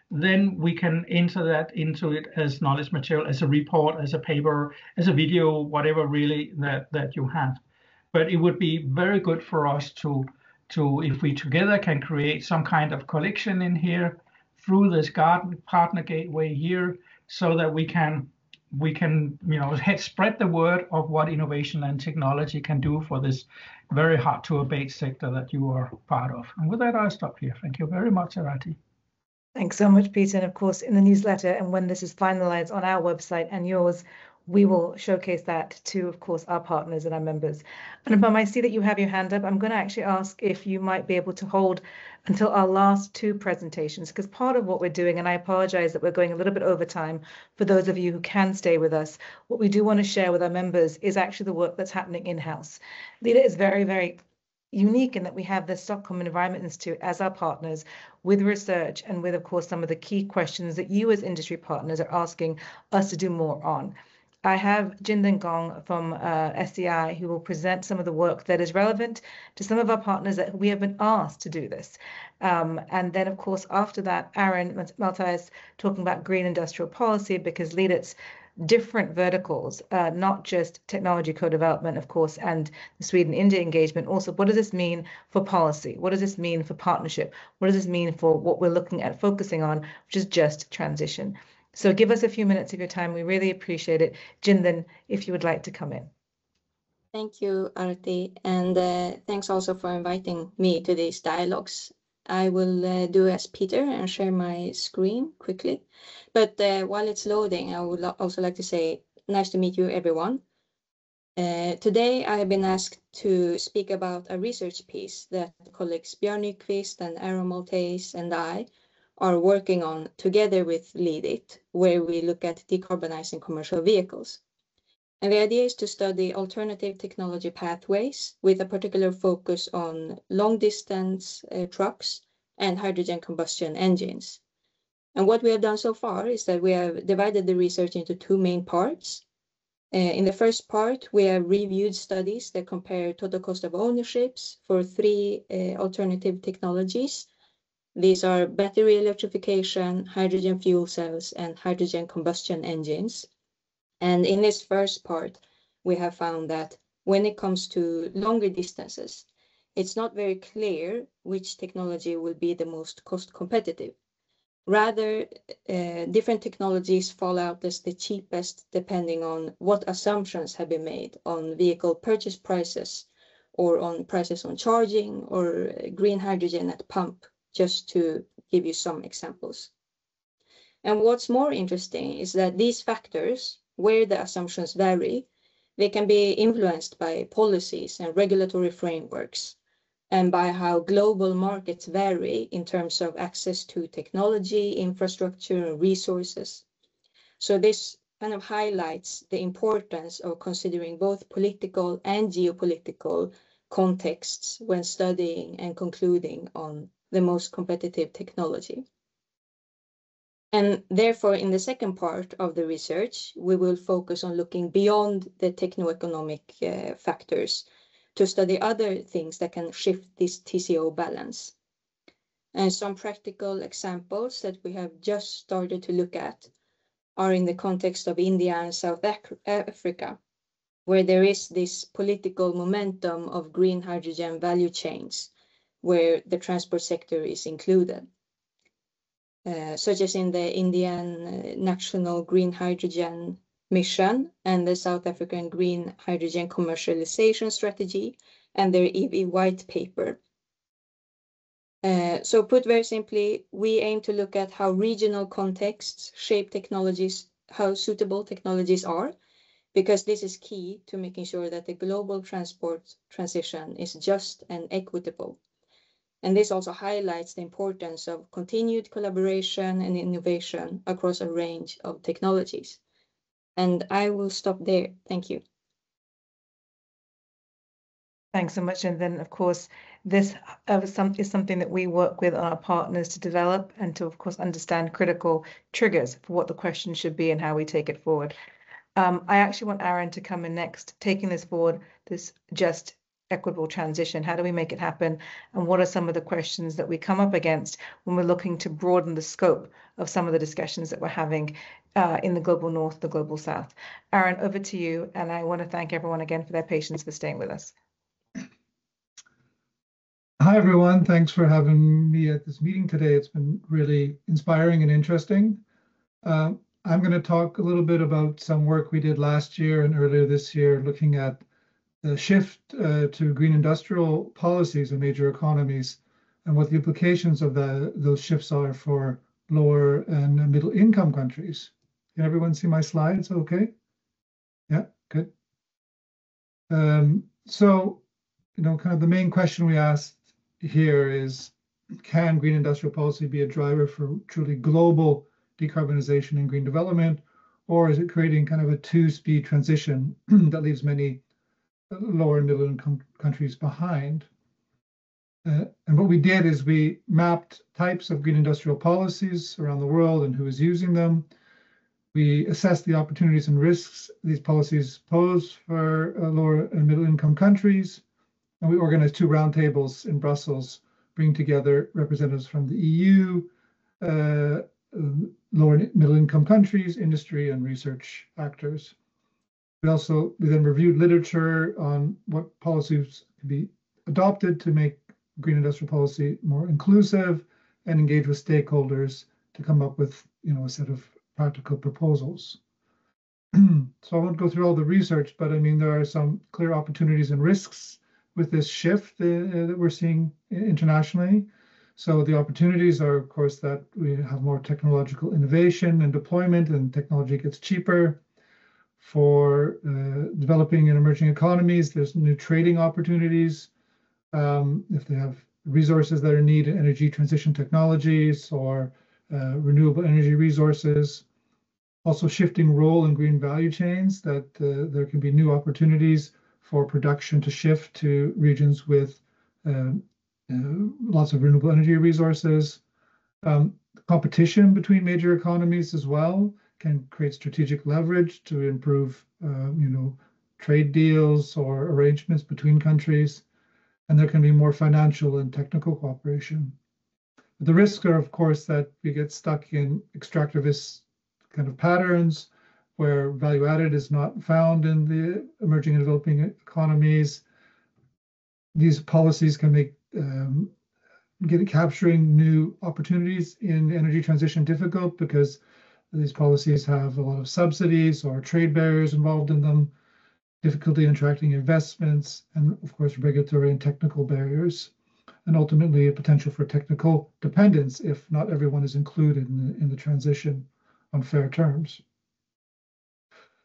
then we can enter that into it as knowledge material, as a report, as a paper, as a video, whatever really that you have. But it would be very good for us to if we together can create some kind of collection in here through this garden partner gateway here, so that we can spread the word of what innovation and technology can do for this very hard to abate sector that you are part of. And with that, I'll stop here. Thank you very much, Arati. Thanks so much, Peter. And of course, in the newsletter, and when this is finalized on our website and yours, we will showcase that to, of course, our partners and our members. And Anupam, I see that you have your hand up. I'm going to actually ask if you might be able to hold until our last two presentations, because part of what we're doing, and I apologize that we're going a little bit over time for those of you who can stay with us, what we do want to share with our members is actually the work that's happening in-house. LeadIT is very, very unique in that we have the Stockholm Environment Institute as our partners with research and with, of course, some of the key questions that you as industry partners are asking us to do more on. I have Jindan Gong from SEI, who will present some of the work that is relevant to some of our partners that we have been asked to do this. And then, of course, after that, Aaron Maltais talking about green industrial policy, because LeadIT's different verticals, not just technology co-development, of course, and the Sweden-India engagement. Also, what does this mean for policy? What does this mean for partnership? What does this mean for what we're looking at focusing on, which is just transition? So give us a few minutes of your time. We really appreciate it. Jindan, if you would like to come in. Thank you, Arti, and thanks also for inviting me to these dialogues. I will do as Peter and share my screen quickly. But while it's loading, I would also like to say nice to meet you, everyone. Today, I have been asked to speak about a research piece that colleagues Björn Nyqvist and Aaron Maltais and I are working on together with LeadIT, where we look at decarbonizing commercial vehicles. And the idea is to study alternative technology pathways with a particular focus on long-distance trucks and hydrogen combustion engines. And what we have done so far is that we have divided the research into two main parts. In the first part, we have reviewed studies that compare total cost of ownerships for three alternative technologies. These are battery electrification, hydrogen fuel cells, and hydrogen combustion engines. And in this first part, we have found that when it comes to longer distances, it's not very clear which technology will be the most cost competitive. Rather, different technologies fall out as the cheapest depending on what assumptions have been made on vehicle purchase prices or on prices on charging or green hydrogen at pump, just to give you some examples. And what's more interesting is that these factors, where the assumptions vary, they can be influenced by policies and regulatory frameworks and by how global markets vary in terms of access to technology, infrastructure, and resources. So this kind of highlights the importance of considering both political and geopolitical contexts when studying and concluding on the most competitive technology. And therefore, in the second part of the research, we will focus on looking beyond the techno-economic factors to study other things that can shift this TCO balance. And some practical examples that we have just started to look at are in the context of India and South Africa, where there is this political momentum of green hydrogen value chains, where the transport sector is included. Such as in the Indian National Green Hydrogen Mission and the South African Green Hydrogen Commercialization Strategy and their EV White Paper. So put very simply, we aim to look at how regional contexts shape technologies, how suitable technologies are, because this is key to making sure that the global transport transition is just and equitable. And this also highlights the importance of continued collaboration and innovation across a range of technologies. And I will stop there. Thank you. Thanks so much. And then, of course, this is something that we work with our partners to develop and to, of course, understand critical triggers for what the question should be and how we take it forward. I actually want Aaron to come in next, taking this forward, this just equitable transition. How do we make it happen? And what are some of the questions that we come up against when we're looking to broaden the scope of some of the discussions that we're having in the global north, the global south? Aaron, over to you. And I want to thank everyone again for their patience for staying with us. Hi, everyone. Thanks for having me at this meeting today. It's been really inspiring and interesting. I'm going to talk a little bit about some work we did last year and earlier this year, looking at the shift to green industrial policies in major economies and what the implications of those shifts are for lower and middle income countries. Can everyone see my slides okay? Yeah, good. So, kind of the main question we asked here is, can green industrial policy be a driver for truly global decarbonization and green development, or is it creating kind of a two-speed transition that leaves many lower and middle income countries behind? And what we did is we mapped types of green industrial policies around the world and who is using them. We assess the opportunities and risks these policies pose for lower and middle income countries. And we organize 2 roundtables in Brussels, bringing together representatives from the EU, lower and middle income countries, industry, and research actors. We then reviewed literature on what policies can be adopted to make green industrial policy more inclusive, and engage with stakeholders to come up with, a set of practical proposals. So I won't go through all the research, but I mean, there are some clear opportunities and risks with this shift that we're seeing internationally. So the opportunities are, of course, that we have more technological innovation and deployment, and technology gets cheaper. For developing and emerging economies, there's new trading opportunities. If they have resources that are needed, energy transition technologies or renewable energy resources. Also shifting role in green value chains, that there can be new opportunities for production to shift to regions with lots of renewable energy resources. Competition between major economies as well can create strategic leverage to improve, trade deals or arrangements between countries. And there can be more financial and technical cooperation. The risks are, of course, that we get stuck in extractivist kind of patterns where value added is not found in the emerging and developing economies. These policies can make capturing new opportunities in energy transition difficult, because these policies have a lot of subsidies or trade barriers involved in them, difficulty in attracting investments, and of course, regulatory and technical barriers, and ultimately a potential for technical dependence if not everyone is included in the transition on fair terms.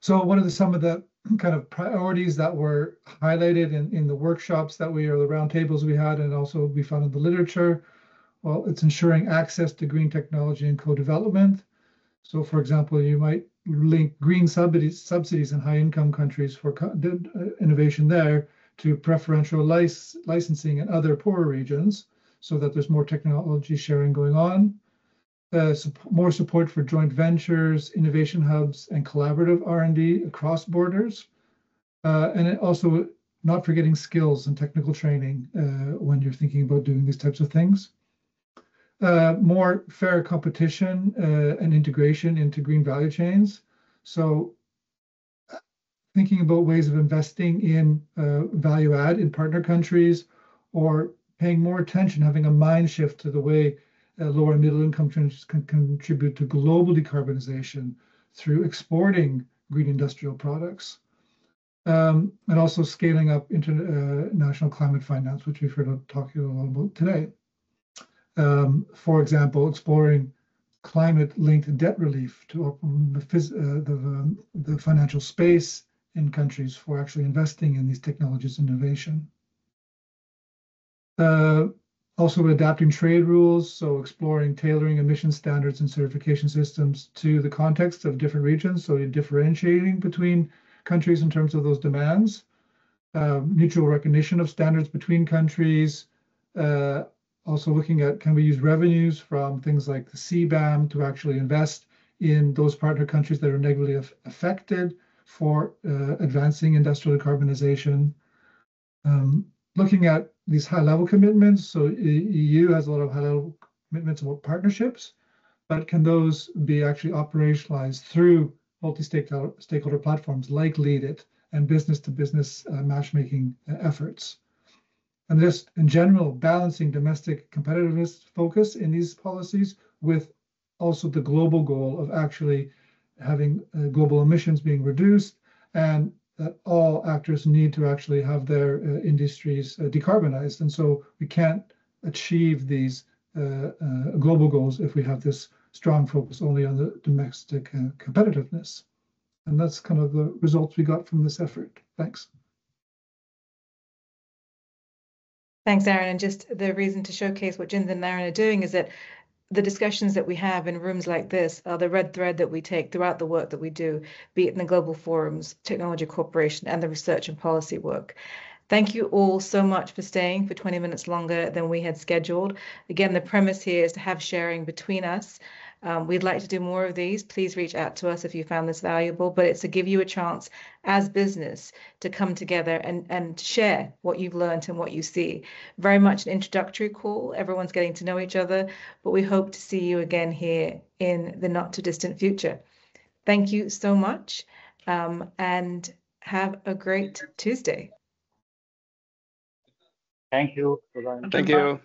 So what are some of the kind of priorities that were highlighted in the workshops that the roundtables we had, and also we found in the literature? Well, it's ensuring access to green technology and co-development. So for example, you might link green subsidies in high-income countries for innovation there to preferential licensing in other poorer regions, so that there's more technology sharing going on. More support for joint ventures, innovation hubs, and collaborative R&D across borders. And also not forgetting skills and technical training when you're thinking about doing these types of things. More fair competition and integration into green value chains. So thinking about ways of investing in value add in partner countries, or paying more attention, having a mind shift to the way lower and middle income countries can contribute to global decarbonization through exporting green industrial products. And also scaling up international climate finance, which we've heard talking a lot about today. For example, exploring climate-linked debt relief to open the financial space in countries for actually investing in these technologies and innovation. Also adapting trade rules, so exploring tailoring emission standards and certification systems to the context of different regions, so differentiating between countries in terms of those demands. Mutual recognition of standards between countries. Also looking at, can we use revenues from things like the CBAM to actually invest in those partner countries that are negatively affected for advancing industrial decarbonization. Looking at these high-level commitments, so EU has a lot of high-level commitments about partnerships, but can those be actually operationalized through multi-stakeholder platforms like LeadIT and business-to-business matchmaking efforts? And just in general, balancing domestic competitiveness focus in these policies with also the global goal of actually having global emissions being reduced, and that all actors need to actually have their industries decarbonized. And so we can't achieve these global goals if we have this strong focus only on the domestic competitiveness. And that's kind of the results we got from this effort. Thanks. Thanks, Aaron. And just the reason to showcase what Jindal and Aaron are doing is that the discussions that we have in rooms like this are the red thread that we take throughout the work that we do, be it in the global forums, technology cooperation, and the research and policy work. Thank you all so much for staying for 20 minutes longer than we had scheduled. Again, the premise here is to have sharing between us. We'd like to do more of these. Please reach out to us if you found this valuable, but it's to give you a chance as business to come together and share what you've learned and what you see. Very much an introductory call. Everyone's getting to know each other, but we hope to see you again here in the not too distant future. Thank you so much, and have a great Tuesday. Thank you. Thank you.